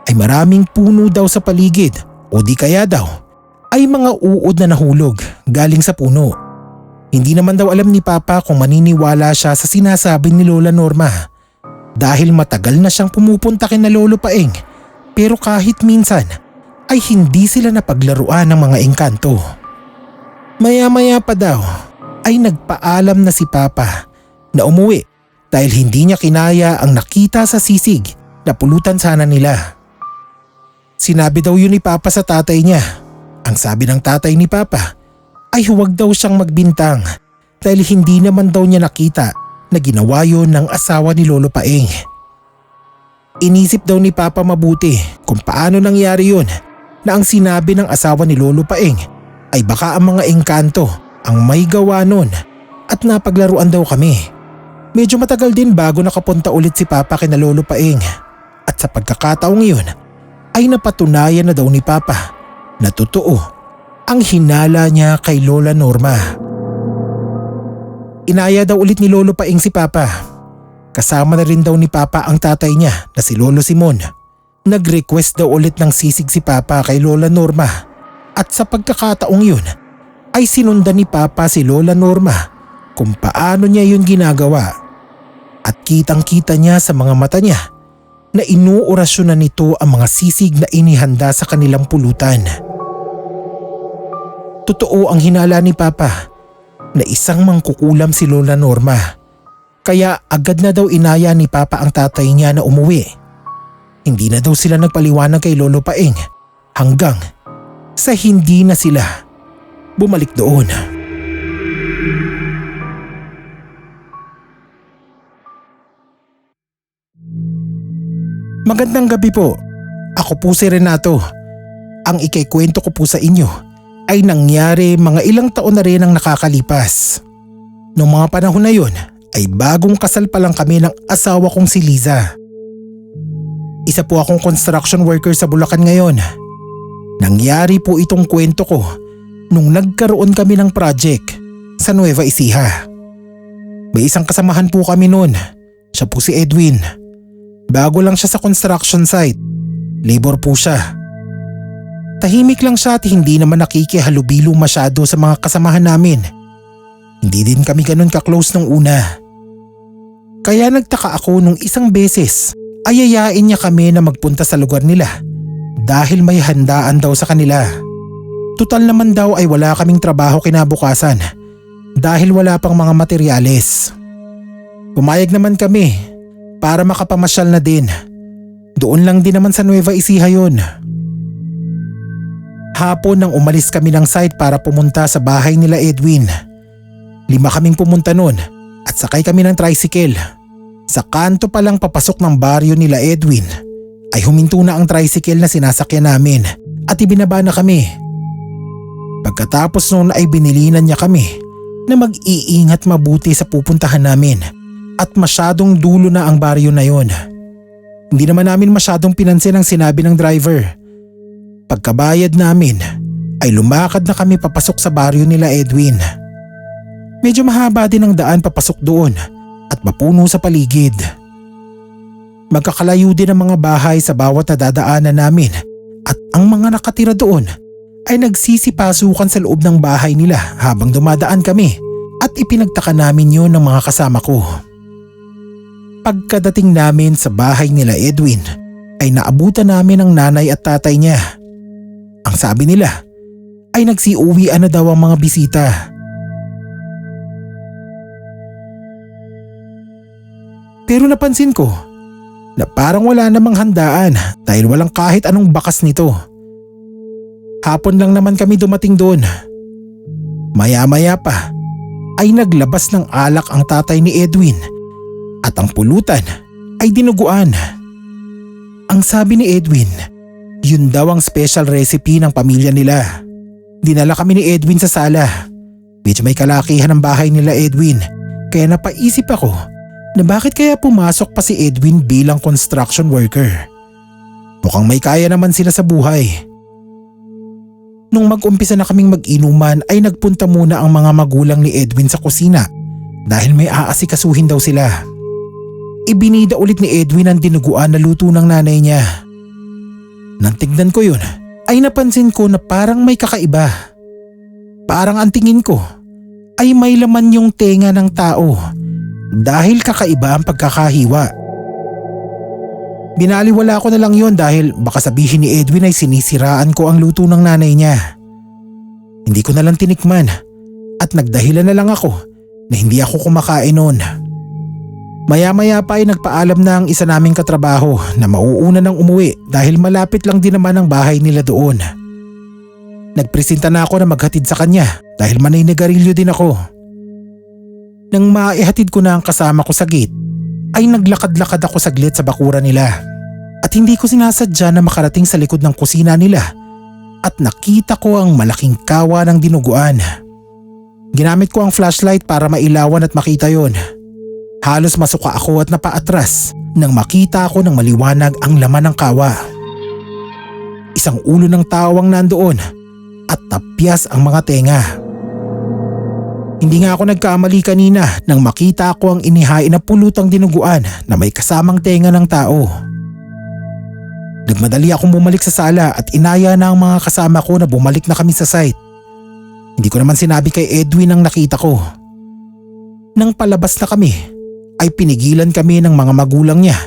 ay maraming puno daw sa paligid o di kaya daw ay mga uod na nahulog galing sa puno. Hindi naman daw alam ni Papa kung maniniwala siya sa sinasabi ni Lola Norma dahil matagal na siyang pumupunta kina Lolo Paeng pero kahit minsan ay hindi sila napaglaruan ng mga engkanto. Maya-maya pa daw ay nagpaalam na si Papa na umuwi dahil hindi niya kinaya ang nakita sa sisig na pulutan sana nila. Sinabi daw yun ni Papa sa tatay niya. Ang sabi ng tatay ni Papa ay huwag daw siyang magbintang dahil hindi naman daw niya nakita na ginawa yun ng asawa ni Lolo Paeng. Inisip daw ni Papa mabuti kung paano nangyari yun na ang sinabi ng asawa ni Lolo Paeng ay baka ang mga engkanto ang may gawa nun at napaglaruan daw kami. Medyo matagal din bago nakapunta ulit si Papa kina Lolo Paeng at sa pagkakataong iyon ay napatunayan na daw ni Papa na totoo ang hinala niya kay Lola Norma. Inaya daw ulit ni Lolo Paeng si Papa. Kasama na rin daw ni Papa ang tatay niya na si Lolo Simon. Nag-request daw ulit ng sisig si Papa kay Lola Norma at sa pagkakataong yun ay sinundan ni Papa si Lola Norma kung paano niya yun ginagawa at kitang-kita niya sa mga mata niya na inuorasyon na nito ang mga sisig na inihanda sa kanilang pulutan. Totoo ang hinala ni Papa na isang mangkukulam si Lola Norma kaya agad na daw inaya ni Papa ang tatay niya na umuwi. Hindi na daw sila nagpaliwanag kay Lolo Paeng hanggang sa hindi na sila bumalik doon. Magandang gabi po. Ako po si Renato. Ang ikikwento ko po sa inyo ay nangyari mga ilang taon na rin ang nakakalipas. Noong mga panahon na yun ay bagong kasal pa lang kami ng asawa kong si Liza. Isa po akong construction worker sa Bulacan ngayon. Nangyari po itong kwento ko nung nagkaroon kami ng project sa Nueva Ecija. May isang kasamahan po kami noon. Siya po si Edwin. Bago lang siya sa construction site. Labor po siya. Tahimik lang siya at hindi naman nakikihalubilo masyado sa mga kasamahan namin. Hindi din kami ganun ka-close nung una. Kaya nagtaka ako nung isang beses ay yayain niya kami na magpunta sa lugar nila dahil may handaan daw sa kanila. Tutal naman daw ay wala kaming trabaho kinabukasan dahil wala pang mga materyales. Pumayag naman kami para makapamasyal na din. Doon lang din naman sa Nueva Ecija yun. Hapon nang umalis kami ng site para pumunta sa bahay nila Edwin. 5 kaming pumunta noon at sakay kami ng tricycle. Sa kanto pa lang papasok ng baryo nila Edwin ay huminto na ang tricycle na sinasakyan namin at ibinaba na kami. Pagkatapos noon ay binilinan niya kami na mag-iingat mabuti sa pupuntahan namin at masyadong dulo na ang baryo na yon. Hindi naman namin masyadong pinansin ang sinabi ng driver. Pagkabayad namin ay lumakad na kami papasok sa baryo nila Edwin. Medyo mahaba din ang daan papasok doon at mapuno sa paligid. Magkakalayo din ang mga bahay sa bawat nadadaanan namin at ang mga nakatira doon ay nagsisipasukan sa loob ng bahay nila habang dumadaan kami at ipinagtaka namin yon ng mga kasama ko. Pagkadating namin sa bahay nila Edwin ay naabutan namin ang nanay at tatay niya. Ang sabi nila ay nagsiuwian na daw ang mga bisita. Pero napansin ko na parang wala namang handaan dahil walang kahit anong bakas nito. Hapon lang naman kami dumating doon. Maya-maya pa ay naglabas ng alak ang tatay ni Edwin at ang pulutan ay dinuguan. Ang sabi ni Edwin, yun daw ang special recipe ng pamilya nila. Dinala kami ni Edwin sa sala. Medyo may kalakihan ang bahay nila Edwin kaya napaisip ako na bakit kaya pumasok pa si Edwin bilang construction worker. Mukhang may kaya naman sila sa buhay. Nung mag-umpisa na kaming mag-inuman ay nagpunta muna ang mga magulang ni Edwin sa kusina dahil may aasikasuhin daw sila. Ibinida ulit ni Edwin ang dinuguan na luto ng nanay niya. Nang tignan ko yun ay napansin ko na parang may kakaiba. Parang ang tingin ko ay may laman yung tenga ng tao dahil kakaiba ang pagkakahiwa. Binaliwala ko na lang yon dahil baka sabihin ni Edwin ay sinisiraan ko ang luto ng nanay niya. Hindi ko na lang tinikman at nagdahilan na lang ako na hindi ako kumakain noon. Maya-maya pa ay nagpaalam na ang isa naming katrabaho na mauuna nang umuwi dahil malapit lang din naman ang bahay nila doon. Nagpresenta na ako na maghatid sa kanya dahil maninigarilyo din ako. Nang maihatid ko na ang kasama ko sa gate, ay naglakad-lakad ako saglit sa bakuran nila at hindi ko sinasadya na makarating sa likod ng kusina nila at nakita ko ang malaking kawa ng dinuguan. Ginamit ko ang flashlight para mailawan at makita yon. Halos masuka ako at napaatras nang makita ko ng maliwanag ang laman ng kawa. Isang ulo ng tao ang nandoon at tapyas ang mga tenga. Hindi nga ako nagkamali kanina nang makita ko ang inihain na pulutang dinuguan na may kasamang tenga ng tao. Nagmadali akong bumalik sa sala at inaya na ang mga kasama ko na bumalik na kami sa site. Hindi ko naman sinabi kay Edwin ang nakita ko. Nang palabas na kami ay pinigilan kami ng mga magulang niya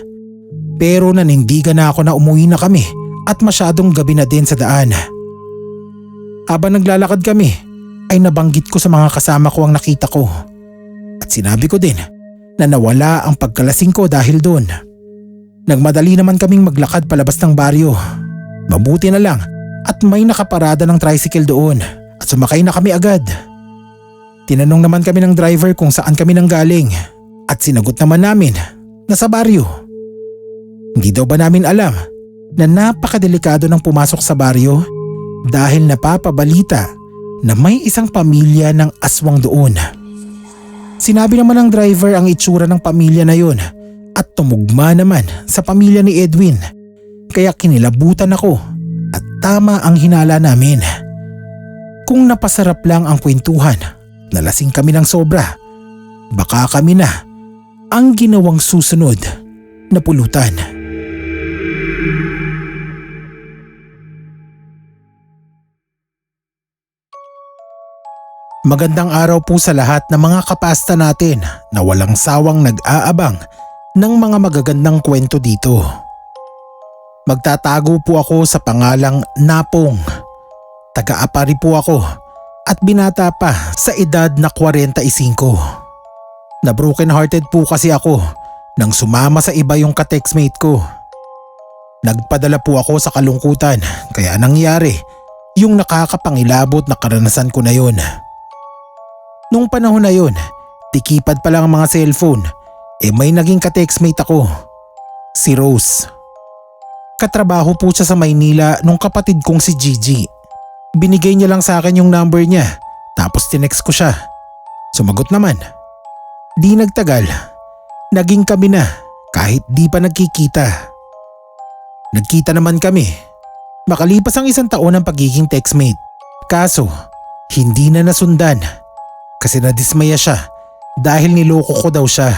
pero nanindigan na ako na umuwi na kami at masyadong gabi na din sa daan. Habang naglalakad kami ay nabanggit ko sa mga kasama ko ang nakita ko at sinabi ko din na nawala ang pagkalasing ko dahil doon. Nagmadali naman kaming maglakad palabas ng baryo. Mabuti na lang at may nakaparada ng tricycle doon at sumakay na kami agad. Tinanong naman kami ng driver kung saan kami nanggaling at sinagot naman namin na sa baryo. Hindi daw ba namin alam na napakadelikado ng pumasok sa baryo dahil napapabalita na may isang pamilya ng aswang doon. Sinabi naman ng driver ang itsura ng pamilya na yun at tumugma naman sa pamilya ni Edwin kaya kinilabutan ako at tama ang hinala namin. Kung napasarap lang ang kwentuhan, nalasing kami ng sobra, baka kami na ang ginawang susunod na pulutan. Magandang araw po sa lahat ng mga kapasta natin na walang sawang nag-aabang ng mga magagandang kwento dito. Magtatago po ako sa pangalang Napong. Taga-Apari po ako at binata pa sa edad na 45. Na broken hearted po kasi ako nang sumama sa iba yung ka-textmate ko. Nagpadala po ako sa kalungkutan kaya nangyari yung nakakapangilabot na karanasan ko na yon. Nung panahon na yon, tikipad pa lang ang mga cellphone may naging ka-textmate ako. Si Rose. Katrabaho po siya sa Maynila nung kapatid kong si Gigi. Binigay niya lang sa akin yung number niya tapos tinext ko siya. Sumagot naman. Di nagtagal, naging kami na kahit di pa nagkikita. Nagkita naman kami. Makalipas ang 1 taon ng pagiging textmate. Kaso, hindi na nasundan kasi nadismaya siya dahil niloko ko daw siya.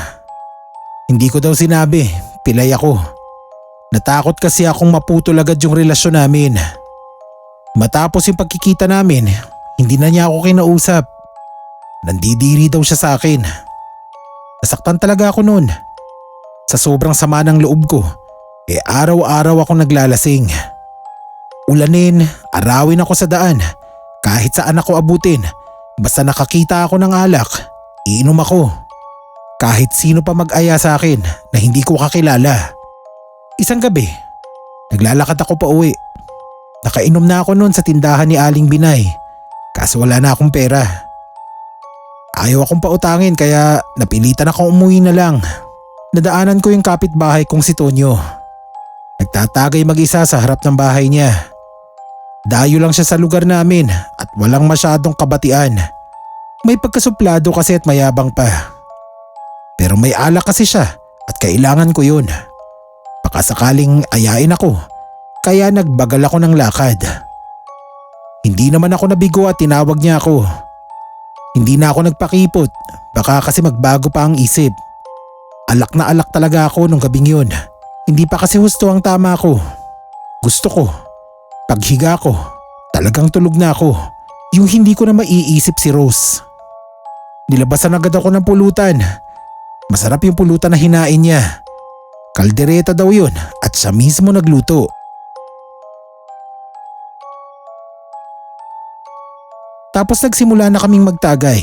Hindi ko daw sinabi, pilay ako. Natakot kasi akong maputol agad yung relasyon namin. Matapos yung pagkikita namin, hindi na niya ako kinausap. Nandidiri daw siya sa akin. Nasaktan talaga ako noon. Sa sobrang sama ng loob ko, araw-araw ako naglalasing. Ulanin, arawin ako sa daan. Kahit saan ako abutin, basta nakakita ako ng alak, iinom ako. Kahit sino pa mag-aya sa akin na hindi ko kakilala. Isang gabi, naglalakad ako pa uwi. Nakainom na ako noon sa tindahan ni Aling Binay, kaso wala na akong pera. Ayaw akong pautangin kaya napilitan akong umuwi na lang. Nadaanan ko yung kapitbahay kong si Tonyo. Nagtatagay mag-isa sa harap ng bahay niya. Dayo lang siya sa lugar namin at walang masyadong kabatian. May pagkasuplado kasi at mayabang pa. Pero may alak kasi siya at kailangan ko yun. Baka sakaling ayain ako, kaya nagbagal ako ng lakad. Hindi naman ako nabigo at tinawag niya ako. Hindi na ako nagpakipot, baka kasi magbago pa ang isip. Alak na alak talaga ako nung gabing yun. Hindi pa kasi husto ang tama ko. Gusto ko, paghiga ko, talagang tulog na ako. Yung hindi ko na maiisip si Rose. Nilabasan agad ako ng pulutan. Masarap yung pulutan na hinain niya. Kaldereta daw yun at siya mismo nagluto. Tapos nagsimula na kaming magtagay.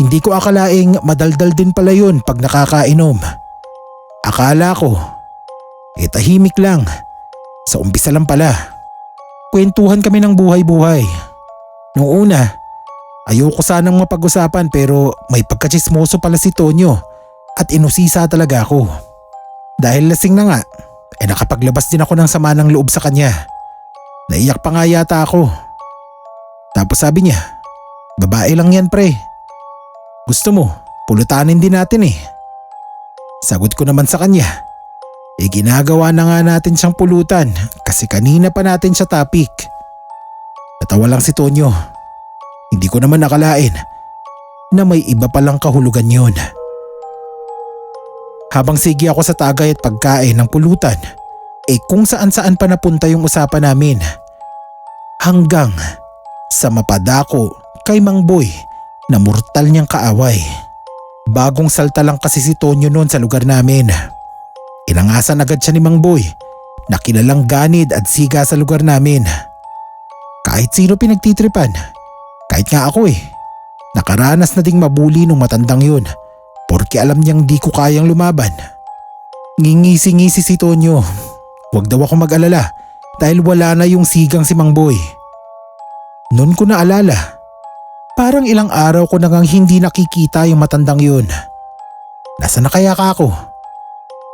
Hindi ko akalaing madaldal din pala yun pag nakakainom. Akala ko, tahimik lang. Sa umpisa lang pala. Kwentuhan kami ng buhay-buhay. Noong una, ayoko sanang mapag-usapan pero may pagkachismoso pala si Tonyo at inusisa talaga ako. Dahil lasing na nga, nakapaglabas din ako ng sama ng loob sa kanya. Naiyak pa nga yata ako. Tapos sabi niya, babae lang yan pre. Gusto mo, pulutanin din natin eh. Sagot ko naman sa kanya, ginagawa na nga natin siyang pulutan kasi kanina pa natin siya topic. Natawa lang si Tonyo. Hindi ko naman nakalain na may iba palang kahulugan yun. Habang sige ako sa tagay at pagkain ng pulutan, kung saan-saan pa napunta yung usapan namin. Hanggang sa mapadako kay Mang Boy na mortal niyang kaaway. Bagong salta lang kasi si Tonyo noon sa lugar namin. Inangasan agad siya ni Mang Boy na kilalang ganid at siga sa lugar namin. Kahit sino pinagtitripan, kahit nga ako nakaranas na ding mabuli nung matandang yun porque alam niyang di ko kayang lumaban. Ngingisi-ngisi si Tonyo. Huwag daw ako mag-alala dahil wala na yung sigang si Mang Boy. Noon ko naalala, parang ilang araw ko nang hindi nakikita yung matandang yun. Nasaan na kaya ka ako?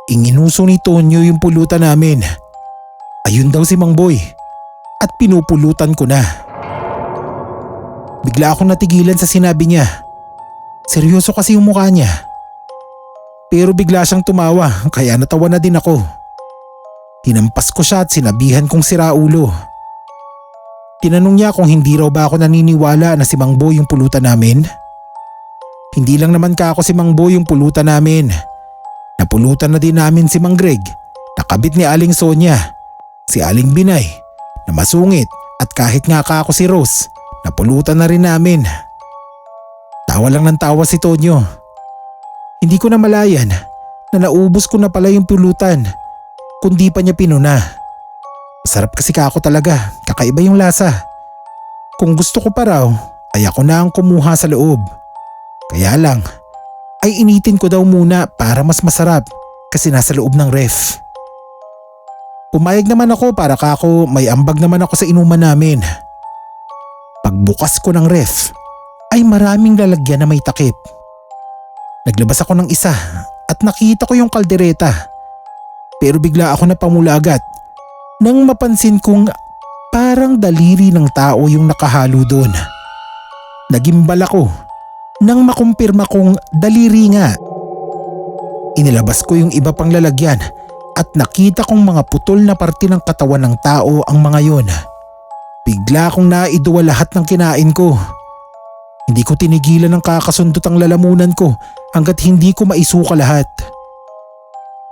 Inginuso ni Tonyo yung pulutan namin. Ayun daw si Mang Boy at pinupulutan ko na. Bigla akong natigilan sa sinabi niya. Seryoso kasi yung mukha niya. Pero bigla siyang tumawa kaya natawa na din ako. Hinampas ko siya at sinabihan kong siraulo. Tinanong niya kung hindi raw ba ako naniniwala na si Mang Boy yung pulutan namin. Hindi lang naman ako si Mang Boy yung pulutan namin. Napulutan na din namin si Mang Greg, nakabit ni Aling Sonia, si Aling Binay, na masungit at kahit nga ako si Rose, napulutan na rin namin. Tawa lang ng tawa si Tonyo. Hindi ko na malayan na naubos ko na pala yung pulutan kundi pa niya pinuna. Masarap kasi ako talaga, kakaiba yung lasa. Kung gusto ko pa raw ay ako na ang kumuha sa loob. Kaya lang ay initin ko daw muna para mas masarap kasi nasa loob ng ref. Pumayag naman ako para kako may ambag naman ako sa inuman namin. Pagbukas ko ng ref ay maraming lalagyan na may takip. Naglabas ako ng isa at nakita ko yung kaldereta. Pero bigla ako napamulagat nang mapansin kong parang daliri ng tao yung nakahalo doon. Nagimbal ako nang makumpirma kong daliri nga. Inilabas ko yung iba pang lalagyan at nakita kong mga putol na parte ng katawan ng tao ang mga yon. Bigla akong naiduwa lahat ng kinain ko. Hindi ko tinigilan ng kakasundot ang lalamunan ko hanggat hindi ko maisuka lahat.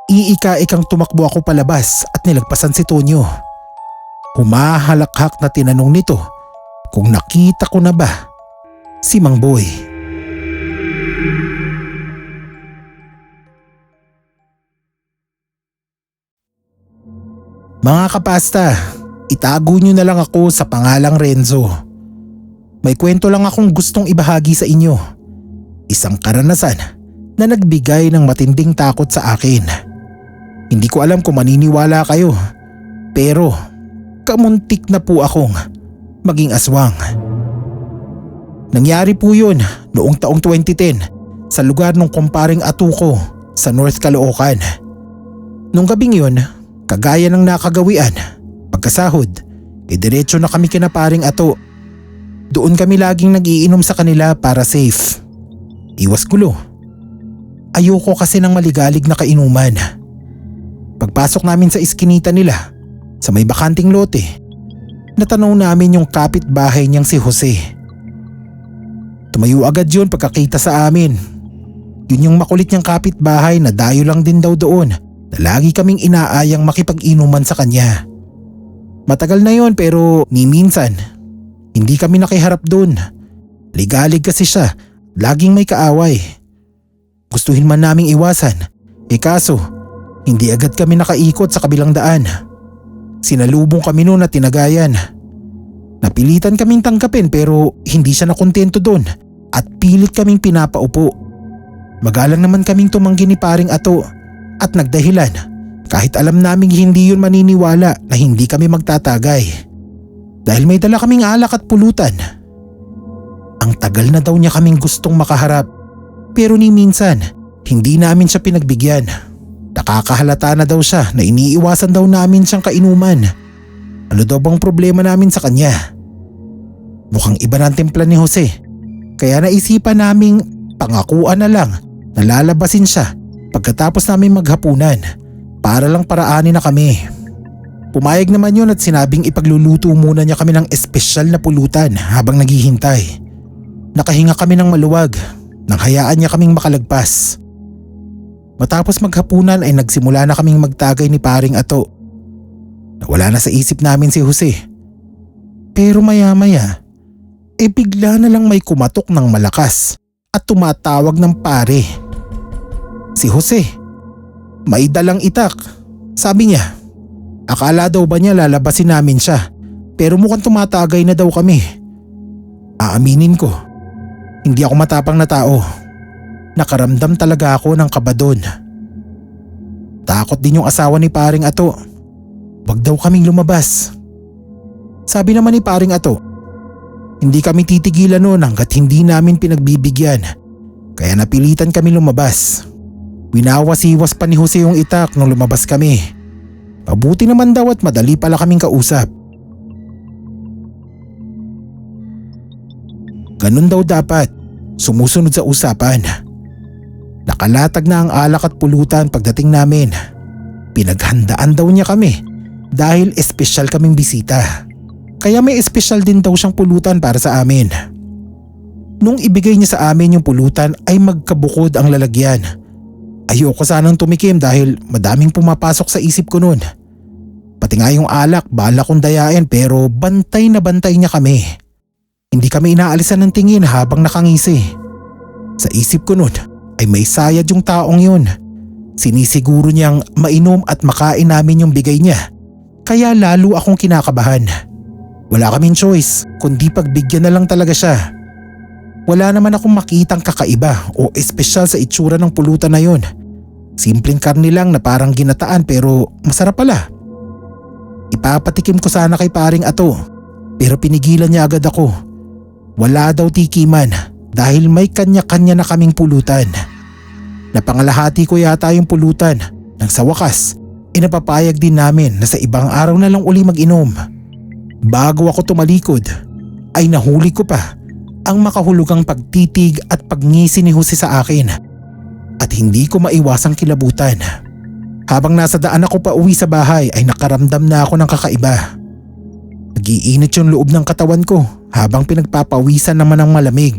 Iika-ikang tumakbo ako palabas at nilagpasan si Tonyo. Humahalakhak na tinanong nito kung nakita ko na ba si Mang Boy. Mga kapasta, itago nyo na lang ako sa pangalang Renzo. May kwento lang akong gustong ibahagi sa inyo. Isang karanasan na nagbigay ng matinding takot sa akin. Hindi ko alam kung maniniwala kayo, pero kamuntik na po akong maging aswang. Nangyari po yun noong taong 2010 sa lugar ng kumparing Atu ko sa North Caloocan. Nung gabing yun, kagaya ng nakagawian, pagkasahod, diretso na kami kina paring Atu. Doon kami laging nag-iinom sa kanila para safe. Iwas gulo. Ayoko kasi ng maligalig na kainuman. Pagpasok namin sa iskinita nila, sa may bakanting lote, natanaw namin yung kapitbahay niyang si Jose. Tumayo agad yun pagkakita sa amin. Yun yung makulit niyang kapitbahay na dayo lang din daw doon na lagi kaming inaayang makipag-inuman sa kanya. Matagal na yun pero ni minsan, hindi kami nakiharap doon. Ligalig kasi siya, laging may kaaway. Gustuhin man naming iwasan, kaso hindi agad kami nakaikot sa kabilang daan. Sinalubong kami noon at tinagayan. Napilitan kaming tangkapin pero hindi siya nakontento doon at pilit kaming pinapaupo. Magalang naman kaming tumanggi ni paring Ato at nagdahilan kahit alam naming hindi yun maniniwala na hindi kami magtatagay. Dahil may dala kaming alak at pulutan. Ang tagal na daw niya kaming gustong makaharap pero ni minsan hindi namin siya pinagbigyan. Nakakahalata na daw siya na iniiwasan daw namin siyang kainuman. Ano daw bang problema namin sa kanya? Mukhang iba na ang timpla ni Jose. Kaya naisipan naming pangakuan na lang na lalabasin siya pagkatapos namin maghapunan para lang paraanin na kami. Pumayag naman yun at sinabing ipagluluto muna niya kami ng espesyal na pulutan habang naghihintay. Nakahinga kami ng maluwag nang hayaan niya kaming makalagpas. Matapos maghapunan ay nagsimula na kaming magtagay ni paring Ato. Nawala na sa isip namin si Jose. Pero maya-maya, bigla na lang may kumatok ng malakas at tumatawag ng pare. Si Jose, may dalang itak. Sabi niya, akala daw ba niya lalabasin namin siya pero mukhang tumatagay na daw kami. Aaminin ko, hindi ako matapang na tao. Nakaramdam talaga ako ng kaba doon. Takot din yung asawa ni paring Ato. Wag daw kaming lumabas. Sabi naman ni paring Ato, hindi kami titigilan noon hanggat hindi namin pinagbibigyan. Kaya napilitan kami lumabas. Winawasiwas pa ni Jose yung itak nung lumabas kami. Mabuti naman daw at madali pala kaming kausap. Ganun daw dapat, sumusunod sa usapan. Nakalatag na ang alak at pulutan pagdating namin. Pinaghandaan daw niya kami dahil espesyal kaming bisita. Kaya may espesyal din daw siyang pulutan para sa amin. Nung ibigay niya sa amin yung pulutan ay magkabukod ang lalagyan. Ayoko sanang tumikim dahil madaming pumapasok sa isip ko noon. Pati nga yung alak bala kong dayain pero bantay na bantay niya kami. Hindi kami inaalisan ng tingin habang nakangisi. Sa isip ko noon ay may sayad yung taong yun. Sinisiguro niyang mainom at makain namin yung bigay niya. Kaya lalo akong kinakabahan. Wala kaming choice kundi pagbigyan na lang talaga siya. Wala naman akong makitang kakaiba o espesyal sa itsura ng pulutan na yun. Simpleng karni lang na parang ginataan pero masarap pala. Ipapatikim ko sana kay paring Ato pero pinigilan niya agad ako. Wala daw tikiman dahil may kanya-kanya na kaming pulutan. Napangalahati ko yata yung pulutan nang sa wakas inapapayag din namin na sa ibang araw na lang uli mag-inom. Bago ako tumalikod ay nahuli ko pa ang makahulugang pagtitig at pagngisi ni Jose sa akin at hindi ko maiwasang kilabutan. Habang nasa daan ako pa uwi sa bahay ay nakaramdam na ako ng kakaiba. Nag-iinit yung loob ng katawan ko habang pinagpapawisan naman ng malamig.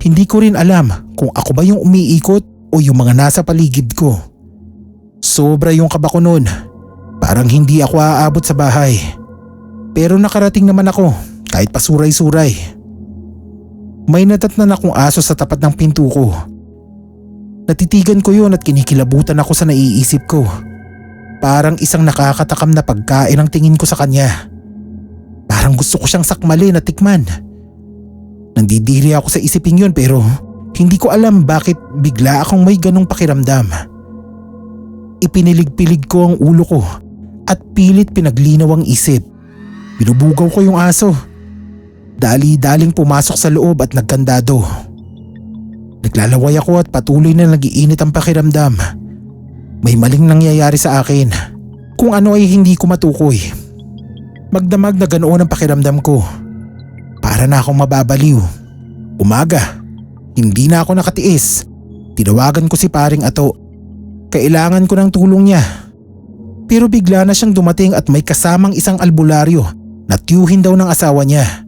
Hindi ko rin alam kung ako ba yung umiikot o yung mga nasa paligid ko. Sobra yung kaba ko noon. Parang hindi ako aabot sa bahay. Pero nakarating naman ako kahit pasuray-suray. May natatnan akong aso sa tapat ng pinto ko. Natitigan ko yun at kinikilabutan ako sa naiisip ko. Parang isang nakakatakam na pagkain ang tingin ko sa kanya. Parang gusto ko siyang sakmalin at tikman. Nandidiri ako sa isipin yun pero hindi ko alam bakit bigla akong may ganong pakiramdam. Ipinilig-pilig ko ang ulo ko at pilit pinaglinaw ang isip. Binubugaw ko yung aso. Dali-daling pumasok sa loob at nagkandado. Naglalaway ako at patuloy na nag-iinit ang pakiramdam. May maling nangyayari sa akin. Kung ano ay hindi ko matukoy. Magdamag na ganoon ang pakiramdam ko. Para na akong mababaliw. Umaga, hindi na ako nakatiis. Tinawagan ko si paring Ato. Kailangan ko ng tulong niya. Pero bigla na siyang dumating at may kasamang isang albularyo na tiyuhin daw ng asawa niya.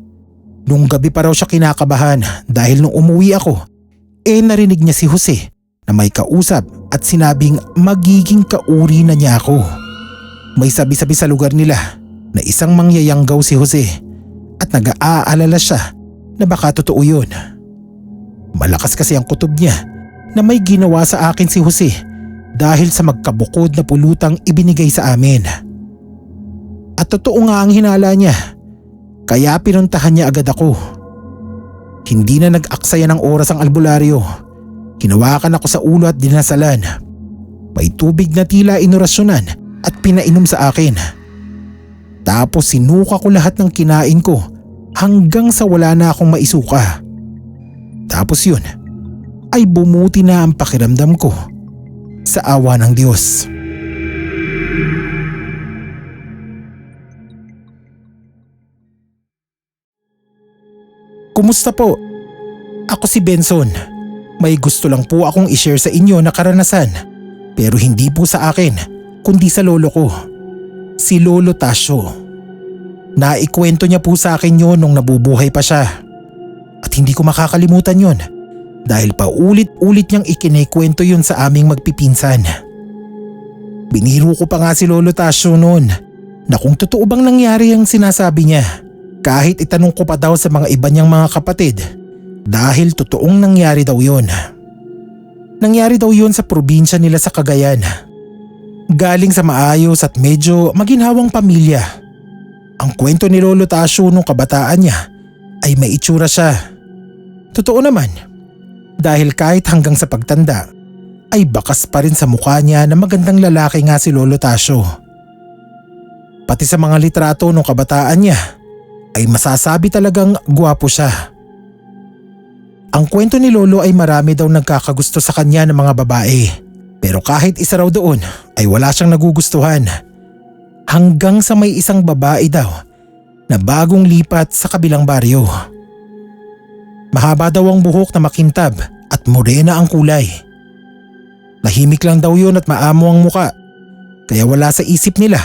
Nung gabi pa raw siya kinakabahan dahil nung umuwi ako, narinig niya si Jose na may kausap at sinabing magiging kauri na niya ako. May sabi-sabi sa lugar nila na isang mangyayanggaw si Jose at nag-aalala siya na baka totoo yun. Malakas kasi ang kutob niya na may ginawa sa akin si Jose dahil sa magkabukod na pulutang ibinigay sa amin. At totoo nga ang hinala niya, kaya pinuntahan niya agad ako. Hindi na nag-aksaya ng oras ang albularyo. Hinawakan ako sa ulo at dinasalan. May tubig na tila inorasyonan at pinainom sa akin. Tapos sinuka ko lahat ng kinain ko hanggang sa wala na akong maisuka. Tapos yun ay bumuti na ang pakiramdam ko sa awa ng Diyos. Kumusta po? Ako si Benson. May gusto lang po akong i-share sa inyo na karanasan. Pero hindi po sa akin, kundi sa lolo ko. Si Lolo Tasio. Naikwento niya po sa akin yun nung nabubuhay pa siya. At hindi ko makakalimutan yun dahil paulit-ulit niyang ikinikwento yun sa aming magpipinsan. Biniro ko pa nga si Lolo Tasio noon na kung totoo bang nangyari ang sinasabi niya. Kahit itanong ko pa daw sa mga iba niyang mga kapatid dahil totoong nangyari daw yun. Nangyari daw yun sa probinsya nila sa Cagayan. Galing sa maayos at medyo maginhawang pamilya. Ang kwento ni Lolo Tasio nung kabataan niya ay may itsura siya. Totoo naman dahil kahit hanggang sa pagtanda ay bakas pa rin sa mukha niya na magandang lalaki nga si Lolo Tasio. Pati sa mga litrato nung kabataan niya ay masasabi talagang gwapo siya. Ang kwento ni Lolo ay marami daw nagkakagusto sa kanya ng mga babae. Pero kahit isa raw doon ay wala siyang nagugustuhan. Hanggang sa may isang babae daw na bagong lipat sa kabilang baryo. Mahaba daw ang buhok na makintab at morena ang kulay. Tahimik lang daw yun at maamo ang muka. Kaya wala sa isip nila.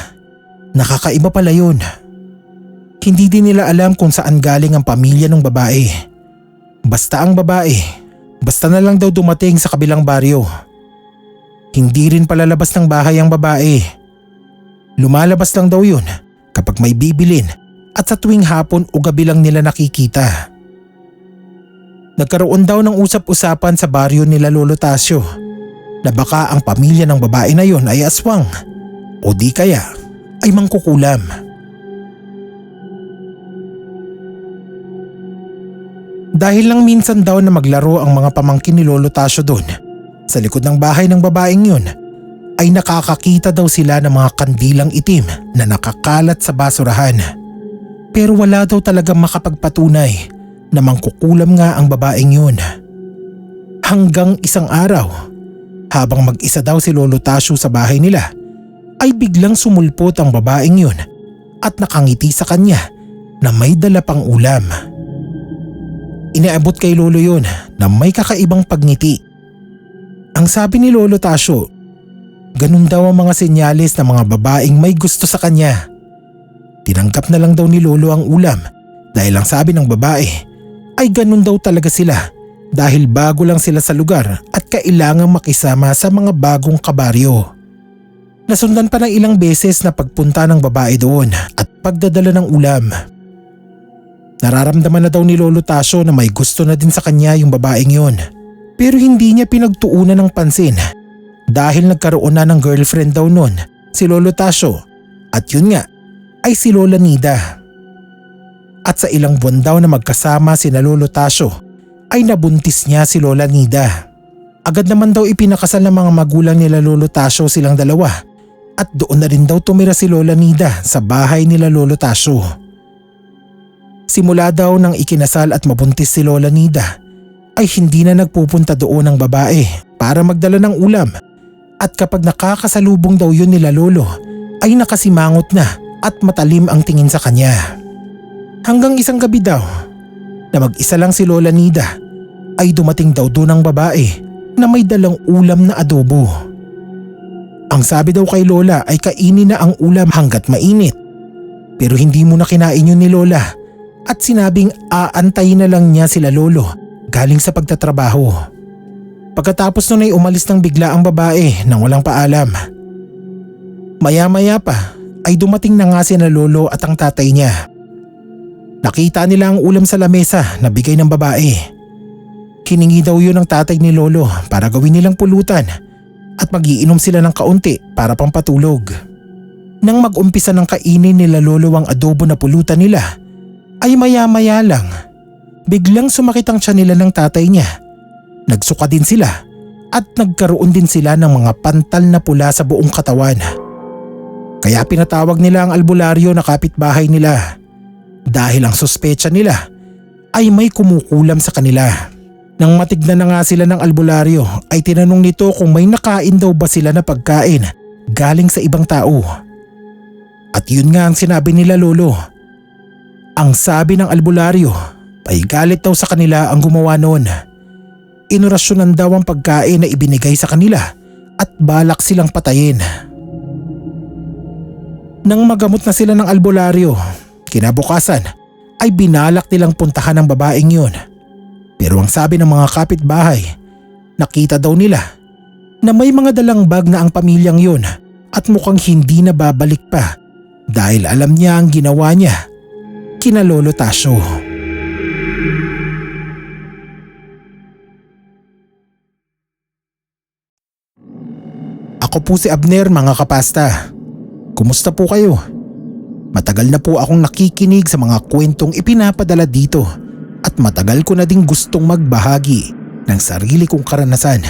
Nakakaiba pala yun. Hindi din nila alam kung saan galing ang pamilya ng babae. Basta ang babae, basta na lang daw dumating sa kabilang baryo. Hindi rin palalabas ng bahay ang babae. Lumalabas lang daw yun kapag may bibilin at sa tuwing hapon o gabi lang nila nakikita. Nagkaroon daw ng usap-usapan sa baryo nila Lolo Tasio na baka ang pamilya ng babae na yun ay aswang o di kaya ay mangkukulam. Dahil lang minsan daw na maglaro ang mga pamangkin ni Lolo Tasio doon, sa likod ng bahay ng babaeng yun, ay nakakakita daw sila ng mga kandilang itim na nakakalat sa basurahan. Pero wala daw talagang makapagpatunay na mangkukulam nga ang babaeng yun. Hanggang isang araw, habang mag-isa daw si Lolo Tasyo sa bahay nila, ay biglang sumulpot ang babaeng yun at nakangiti sa kanya na may dala pang ulam. Inaabot kay Lolo yun na may kakaibang pagngiti. Ang sabi ni Lolo Tasyo, ganun daw ang mga senyales ng mga babaeng may gusto sa kanya. Tinanggap na lang daw ni Lolo ang ulam dahil ang sabi ng babae ay ganun daw talaga sila dahil bago lang sila sa lugar at kailangang makisama sa mga bagong kabaryo. Nasundan pa ng ilang beses na pagpunta ng babae doon at pagdadala ng ulam. Nararamdaman na daw ni Lolo Tasyo na may gusto na din sa kanya yung babaeng yun. Pero hindi niya pinagtuunan ng pansin dahil nagkaroon na ng girlfriend daw nun si Lolo Tasyo at yun nga ay si Lola Nida. At sa ilang buwan daw na magkasama sina Lolo Tasyo ay nabuntis niya si Lola Nida. Agad naman daw ipinakasal ng mga magulang nila Lolo Tasyo silang dalawa at doon na rin daw tumira si Lola Nida sa bahay nila Lolo Tasyo. Simula daw nang ikinasal at mabuntis si Lola Nida ay hindi na nagpupunta doon ang babae para magdala ng ulam at kapag nakakasalubong daw yun nila Lolo ay nakasimangot na at matalim ang tingin sa kanya. Hanggang isang gabi daw na mag-isa lang si Lola Nida ay dumating daw doon ang babae na may dalang ulam na adobo. Ang sabi daw kay Lola ay kainin na ang ulam hanggat mainit pero hindi muna kinain yun ni Lola at sinabing aantayin na lang niya sila Lolo galing sa pagtatrabaho. Pagkatapos nun ay umalis ng bigla ang babae nang walang paalam. Maya-maya pa ay dumating na nga sina Lolo at ang tatay niya. Nakita nila ang ulam sa lamesa na bigay ng babae. Hiningi daw yun ng tatay ni Lolo para gawin nilang pulutan at magiinom sila ng kaunti para pampatulog. Nang mag-umpisa ng kainin nila Lolo ang adobo na pulutan nila ay maya-maya lang biglang sumakit ang tiyan nila ng tatay niya. Nagsuka din sila at nagkaroon din sila ng mga pantal na pula sa buong katawan. Kaya pinatawag nila ang albularyo na kapitbahay nila dahil ang suspecha nila ay may kumukulam sa kanila. Nang matignan na nga sila ng albularyo ay tinanong nito kung may nakain daw ba sila na pagkain galing sa ibang tao. At yun nga ang sinabi nila Lolo. Ang sabi ng albularyo ay galit daw sa kanila ang gumawa noon. Inorasyonan daw ang pagkain na ibinigay sa kanila at balak silang patayin. Nang magamot na sila ng albularyo, kinabukasan ay binalak nilang puntahan ang babaeng yun. Pero ang sabi ng mga kapitbahay, nakita daw nila na may mga dalang bag na ang pamilyang yun at mukhang hindi na babalik pa dahil alam niya ang ginawa niya kina Lolo Tasyo. Ako po si Abner mga kapasta. Kumusta po kayo? Matagal na po akong nakikinig sa mga kwentong ipinapadala dito at matagal ko na ding gustong magbahagi ng sarili kong karanasan.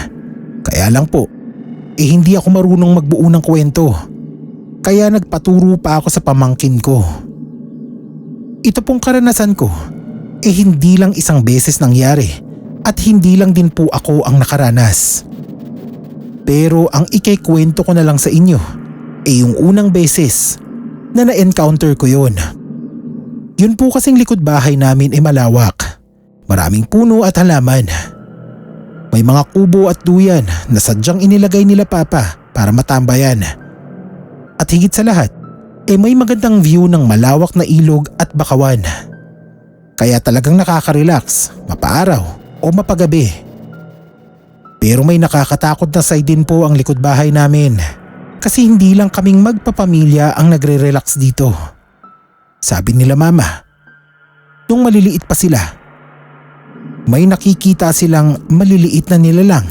Kaya lang po, hindi ako marunong magbuo ng kwento. Kaya nagpaturo pa ako sa pamangkin ko. Ito pong karanasan ko, hindi lang isang beses nangyari at hindi lang din po ako ang nakaranas. Pero ang ikikwento ko na lang sa inyo yung unang beses na na-encounter ko yun. Yun po kasing likod bahay namin ay malawak. Maraming puno at halaman. May mga kubo at duyan na sadyang inilagay nila papa para matambayan. At higit sa lahat, may magandang view ng malawak na ilog at bakawan. Kaya talagang nakaka-relax, mapaaraw o mapagabi. Pero may nakakatakot na side din po ang likod bahay namin. Kasi hindi lang kaming magpapamilya ang nagre-relax dito. Sabi nila mama, nung maliliit pa sila, may nakikita silang maliliit na nilalang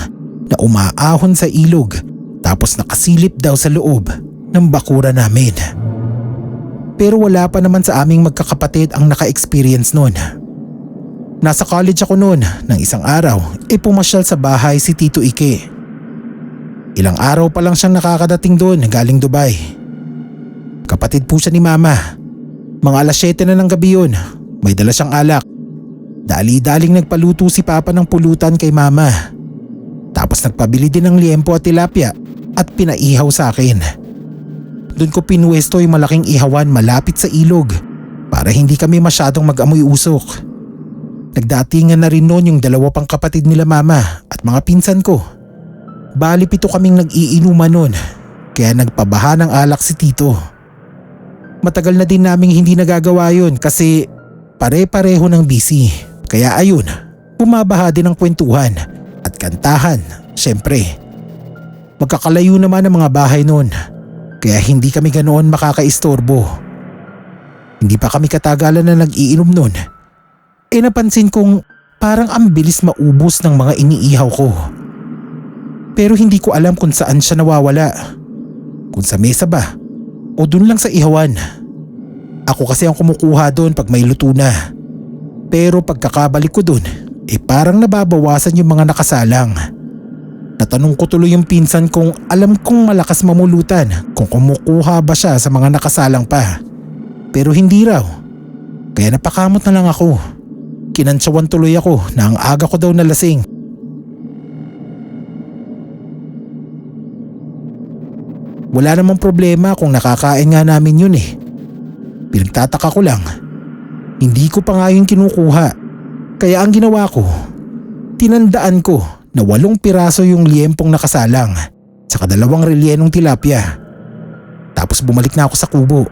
na umaahon sa ilog tapos nakasilip daw sa loob ng bakura namin. Pero wala pa naman sa aming magkakapatid ang naka-experience nun. Nasa college ako noon nang isang araw pumasyal sa bahay si Tito Ike. Ilang araw pa lang siyang nakakadating doon galing Dubai. Kapatid po siya ni mama. Mga alas 7 na ng gabi yun, may dala siyang alak. Dali-daling nagpaluto si papa ng pulutan kay mama. Tapos nagpabili din ng liempo at tilapia at pinaihaw sa akin. Doon ko pinuwesto yung malaking ihawan malapit sa ilog para hindi kami masyadong mag-amoy usok. Nagdatingan na rin noon yung dalawa pang kapatid nila mama at mga pinsan ko. Bali 7 kaming nag-iinuman noon kaya nagpabaha ng alak si tito. Matagal na din naming hindi nagagawa yun kasi pare-pareho ng busy. Kaya ayun, bumabaha din ang kwentuhan at kantahan, syempre. Magkakalayo naman ang mga bahay noon kaya hindi kami ganoon makakaistorbo. Hindi pa kami katagalan na nag-iinom noon. Napansin kong parang ang bilis maubos ng mga iniihaw ko. Pero hindi ko alam kung saan siya nawawala. Kung sa mesa ba o dun lang sa ihawan. Ako kasi ang kumukuha doon pag may luto na. Pero pagkakabalik ko doon, parang nababawasan yung mga nakasalang. Natanong ko tuloy yung pinsan kung alam kong malakas mamulutan kung kumukuha ba siya sa mga nakasalang pa. Pero hindi raw. Kaya napakamot na lang ako. Kinantsawan tuloy ako na ang aga ko daw nalasing. Wala namang problema kung nakakain nga namin yun Pinagtataka ko lang. Hindi ko pa nga yun kinukuha. Kaya ang ginawa ko, tinandaan ko na 8 piraso yung liempong nakasalang saka 2 relyenong tilapia. Tapos bumalik na ako sa kubo.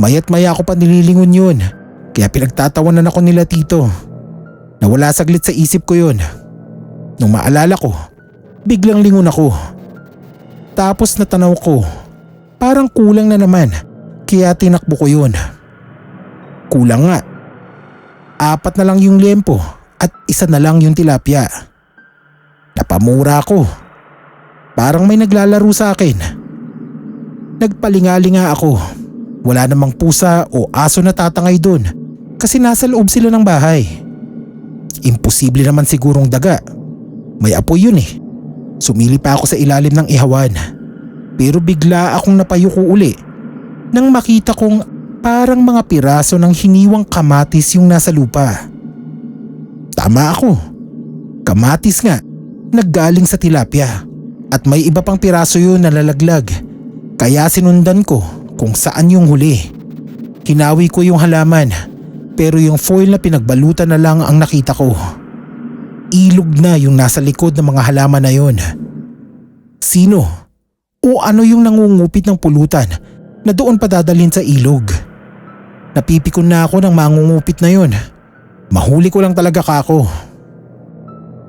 Maya't maya ako pa nililingon yun kaya pinagtatawanan ako nila tito. Nawala saglit sa isip ko yun. Nung maalala ko, biglang lingon ako. Tapos natanaw ko, parang kulang na naman kaya tinakbo ko yun. Kulang nga. 4 na lang yung liempo at 1 na lang yung tilapia. Napamura ako. Parang may naglalaro sa akin. Nagpalingalinga ako. Wala namang pusa o aso na tatangay doon kasi nasa loob sila ng bahay. Imposible naman sigurong daga. May apoy yun Sumili pa ako sa ilalim ng ihawan. Pero bigla akong napayuko uli nang makita kong parang mga piraso ng hiniwang kamatis yung nasa lupa. Tama ako. Kamatis nga, naggaling sa tilapia. At may iba pang piraso yun na lalaglag. Kaya sinundan ko kung saan yung huli. Hinawi ko yung halaman pero yung foil na pinagbalutan na lang ang nakita ko. Ilog na yung nasa likod ng mga halaman na yun. Sino o ano yung nangungupit ng pulutan na doon pa dadalhin sa ilog? Napipikon na ako ng mangungupit na yun. Mahuli ko lang talaga kako.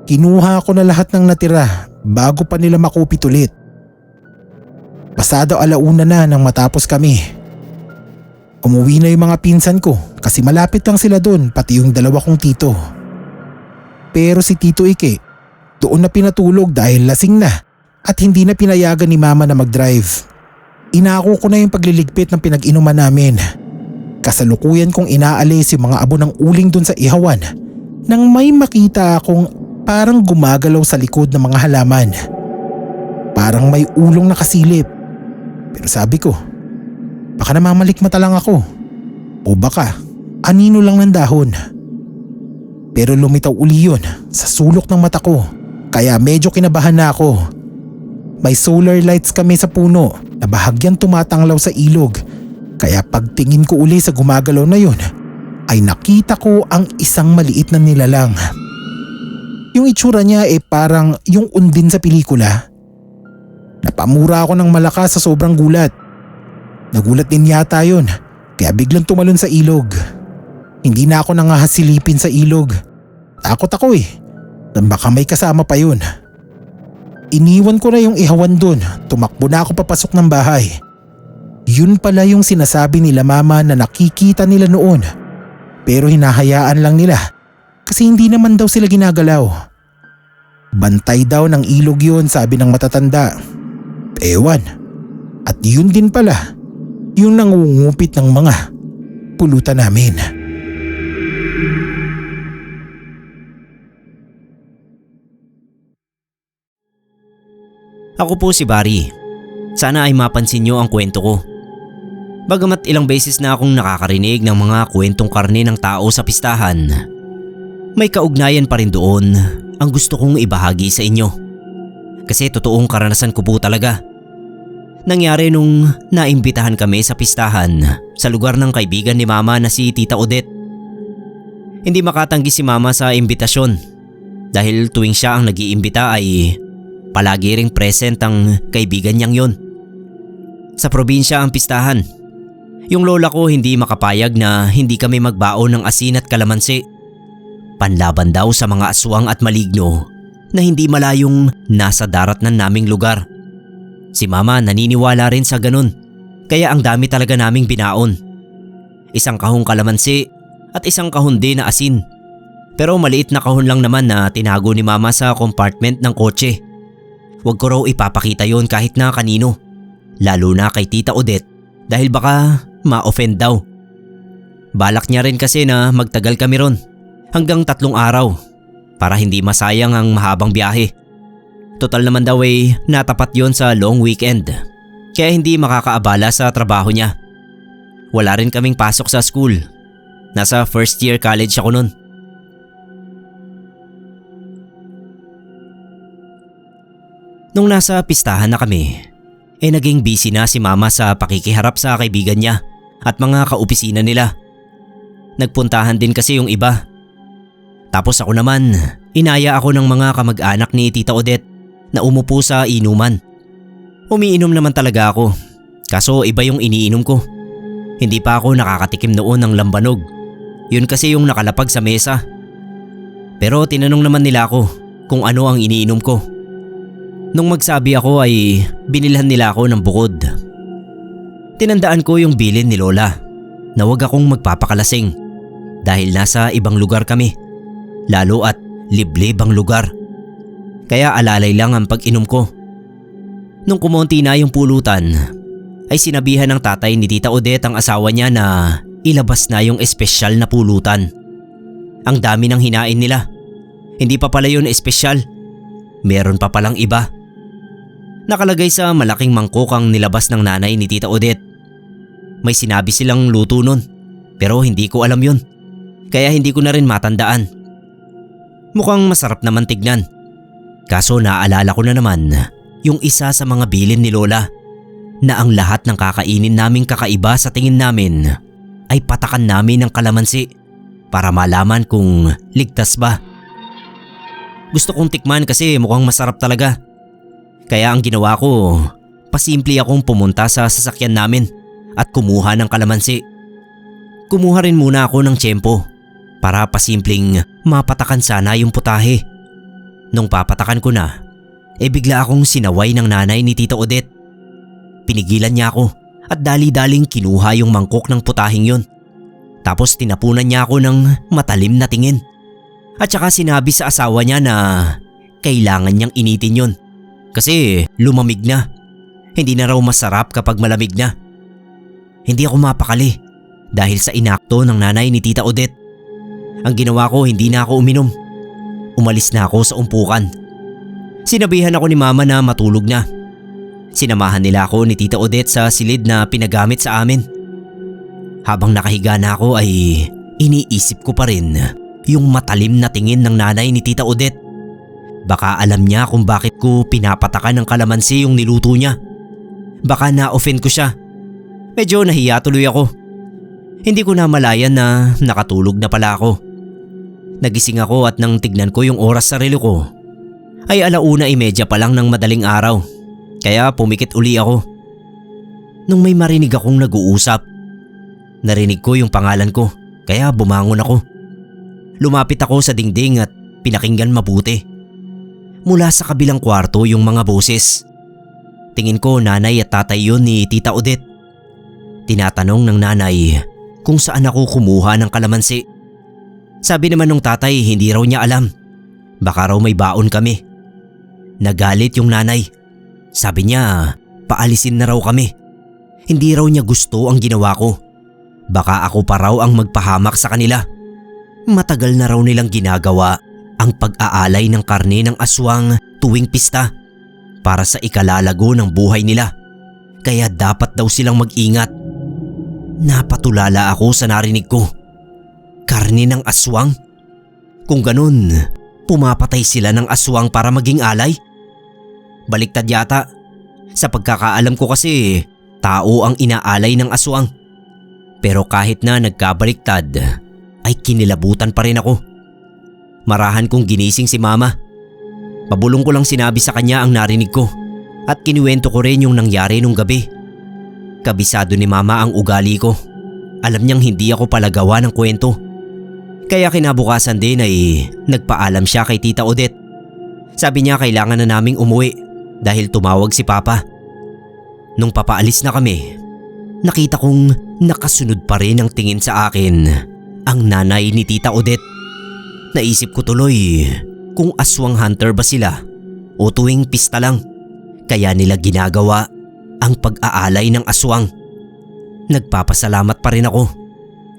Kinuha ko na lahat ng natira bago pa nila makupit ulit. Pasado 1:00 na nang matapos kami. Umuwi na yung mga pinsan ko kasi malapit lang sila doon pati yung 2 kong tito. Pero si Tito Ike, doon na pinatulog dahil lasing na at hindi na pinayagan ni mama na mag-drive. Inako ko na yung pagliligpit ng pinag-inuman namin. Kasalukuyan kong inaalis yung mga abo ng uling doon sa ihawan nang may makita akong parang gumagalaw sa likod ng mga halaman. Parang may ulong nakasilip. Pero sabi ko, baka namamalikmata lang ako. O baka anino lang ng dahon. Pero lumitaw uli yun sa sulok ng mata ko kaya medyo kinabahan na ako. May solar lights kami sa puno na bahagyang tumatanglaw sa ilog kaya pagtingin ko uli sa gumagalaw na yun ay nakita ko ang isang maliit na nilalang. Yung itsura niya parang yung undin sa pelikula. Napamura ako ng malakas sa sobrang gulat. Nagulat din yata yun kaya biglang tumalon sa ilog. Hindi na ako nangahasilipin sa ilog. Takot ako na baka may kasama pa yun. Iniwan ko na yung ihawan dun. Tumakbo na ako papasok ng bahay. Yun pala yung sinasabi nila mama na nakikita nila noon. Pero hinahayaan lang nila kasi hindi naman daw sila ginagalaw. Bantay daw ng ilog yun sabi ng matatanda. Ewan. At yun din pala yung nangungupit ng mga pulutan namin. Ako po si Barry. Sana ay mapansin niyo ang kwento ko. Bagamat ilang beses na akong nakakarinig ng mga kwentong karne ng tao sa pistahan, may kaugnayan pa rin doon ang gusto kong ibahagi sa inyo. Kasi totoong karanasan ko po talaga. Nangyari nung naimbitahan kami sa pistahan sa lugar ng kaibigan ni Mama na si Tita Odette. Hindi makatanggi si Mama sa imbitasyon dahil tuwing siya ang nag-iimbita ay palagi ring present ang kaibigan niyang yon. Sa probinsya ang pistahan. Yung lola ko hindi makapayag na hindi kami magbaon ng asin at kalamansi. Panlaban daw sa mga aswang at maligno na hindi malayong nasa daratnan naming lugar. Si Mama naniniwala rin sa ganun, kaya ang dami talaga naming binaon. Isang kahong kalamansi at isang kahon din na asin. Pero maliit na kahon lang naman na tinago ni Mama sa compartment ng kotse. Huwag ko raw ipapakita yon kahit na kanino, lalo na kay Tita Odette dahil baka ma-offend daw. Balak niya rin kasi na magtagal kami ron hanggang 3 araw para hindi masayang ang mahabang biyahe. Total naman daw ay natapat yon sa long weekend kaya hindi makakaabala sa trabaho niya. Wala rin kaming pasok sa school. Nasa first year college ako nun. Nung nasa pistahan na kami, naging busy na si Mama sa pakikiharap sa kaibigan niya at mga kaopisina nila. Nagpuntahan din kasi yung iba. Tapos ako naman, inaya ako ng mga kamag-anak ni Tita Odette na umupo sa inuman. Umiinom naman talaga ako, kaso iba yung iniinom ko. Hindi pa ako nakakatikim noon ng lambanog. Yun kasi yung nakalapag sa mesa. Pero tinanong naman nila ako kung ano ang iniinom ko. Nung magsabi ako ay binilhan nila ako ng bukod. Tinandaan ko yung bilin ni Lola na huwag akong magpapakalasing dahil nasa ibang lugar kami, lalo at liblib ang lugar. Kaya alalay lang ang pag-inom ko. Nung kumonti na yung pulutan, ay sinabihan ng tatay ni Tita Odette ang asawa niya na ilabas na yung espesyal na pulutan. Ang dami ng hinain nila. Hindi pa pala yun espesyal. Meron pa palang iba. Nakalagay sa malaking mangkok ang nilabas ng nanay ni Tita Odette. May sinabi silang luto nun, pero hindi ko alam yun. Kaya hindi ko na rin matandaan. Mukhang masarap naman tignan. Kaso naaalala ko na naman yung isa sa mga bilin ni Lola na ang lahat ng kakainin naming kakaiba sa tingin namin ay patakan namin ng kalamansi para malaman kung ligtas ba. Gusto kong tikman kasi mukhang masarap talaga. Kaya ang ginawa ko, pasimple akong pumunta sa sasakyan namin at kumuha ng kalamansi. Kumuha rin muna ako ng tiyempo para pasimpleng mapatakan sana yung putahe. Nung papatakan ko na, bigla akong sinaway ng nanay ni Tita Odette. Pinigilan niya ako at dali-daling kinuha yung mangkok ng putahing yun. Tapos tinapunan niya ako ng matalim na tingin. At saka sinabi sa asawa niya na kailangan niyang initin yun kasi lumamig na. Hindi na raw masarap kapag malamig na. Hindi ako mapakali dahil sa inakto ng nanay ni Tita Odette. Ang ginawa ko, hindi na ako uminom. Umalis na ako sa umpukan. Sinabihan ako ni Mama na matulog na. Sinamahan nila ako ni Tita Odette sa silid na pinagamit sa amin. Habang nakahiga na ako ay iniisip ko pa rin yung matalim na tingin ng nanay ni Tita Odette. Baka alam niya kung bakit ko pinapatakan ng kalamansi yung niluto niya. Baka na-offend ko siya. Medyo nahiya tuloy ako. Hindi ko namalayan na nakatulog na pala ako. Nagising ako at nang tignan ko yung oras sa relo ko ay 1:30 pa lang ng madaling araw. Kaya pumikit uli ako. Nung may marinig akong nag-uusap, narinig ko yung pangalan ko kaya bumangon ako. Lumapit ako sa dingding at pinakinggan mabuti. Mula sa kabilang kwarto yung mga boses. Tingin ko nanay at tatay yun ni Tita Odette. Tinatanong ng nanay kung saan ako kumuha ng kalamansi. Sabi naman ng tatay hindi raw niya alam. Baka raw may baon kami. Nagalit yung nanay. Sabi niya paalisin na raw kami. Hindi raw niya gusto ang ginawa ko. Baka ako pa raw ang magpahamak sa kanila. Matagal na raw nilang ginagawa ang pag-aalay ng karne ng aswang tuwing pista para sa ikalalago ng buhay nila. Kaya dapat daw silang mag-ingat. Napatulala ako sa narinig ko. Karne ng aswang? Kung ganun, pumapatay sila ng aswang para maging alay? baliktad yata. Sa pagkakaalam ko kasi, tao ang inaalay ng aswang. Pero kahit na nagkabaliktad, ay kinilabutan pa rin ako. Marahan kong ginising si mama. Pabulong ko lang sinabi sa kanya ang narinig ko at kinuwento ko rin yung nangyari nung gabi. Kabisado ni mama ang ugali ko. Alam niyang hindi ako palagawa ng kwento. Kaya kinabukasan din ay nagpaalam siya kay Tita Odette. Sabi niya kailangan na naming umuwi dahil tumawag si Papa. Nung papaalis na kami, nakita kong nakasunod pa rin ang tingin sa akin ang nanay ni Tita Odette. Naisip ko tuloy kung aswang hunter ba sila o tuwing pista lang kaya nila ginagawa ang pag-aalay ng aswang. Nagpapasalamat pa rin ako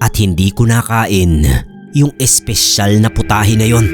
at hindi ko nakain yung espesyal na putahe na yon.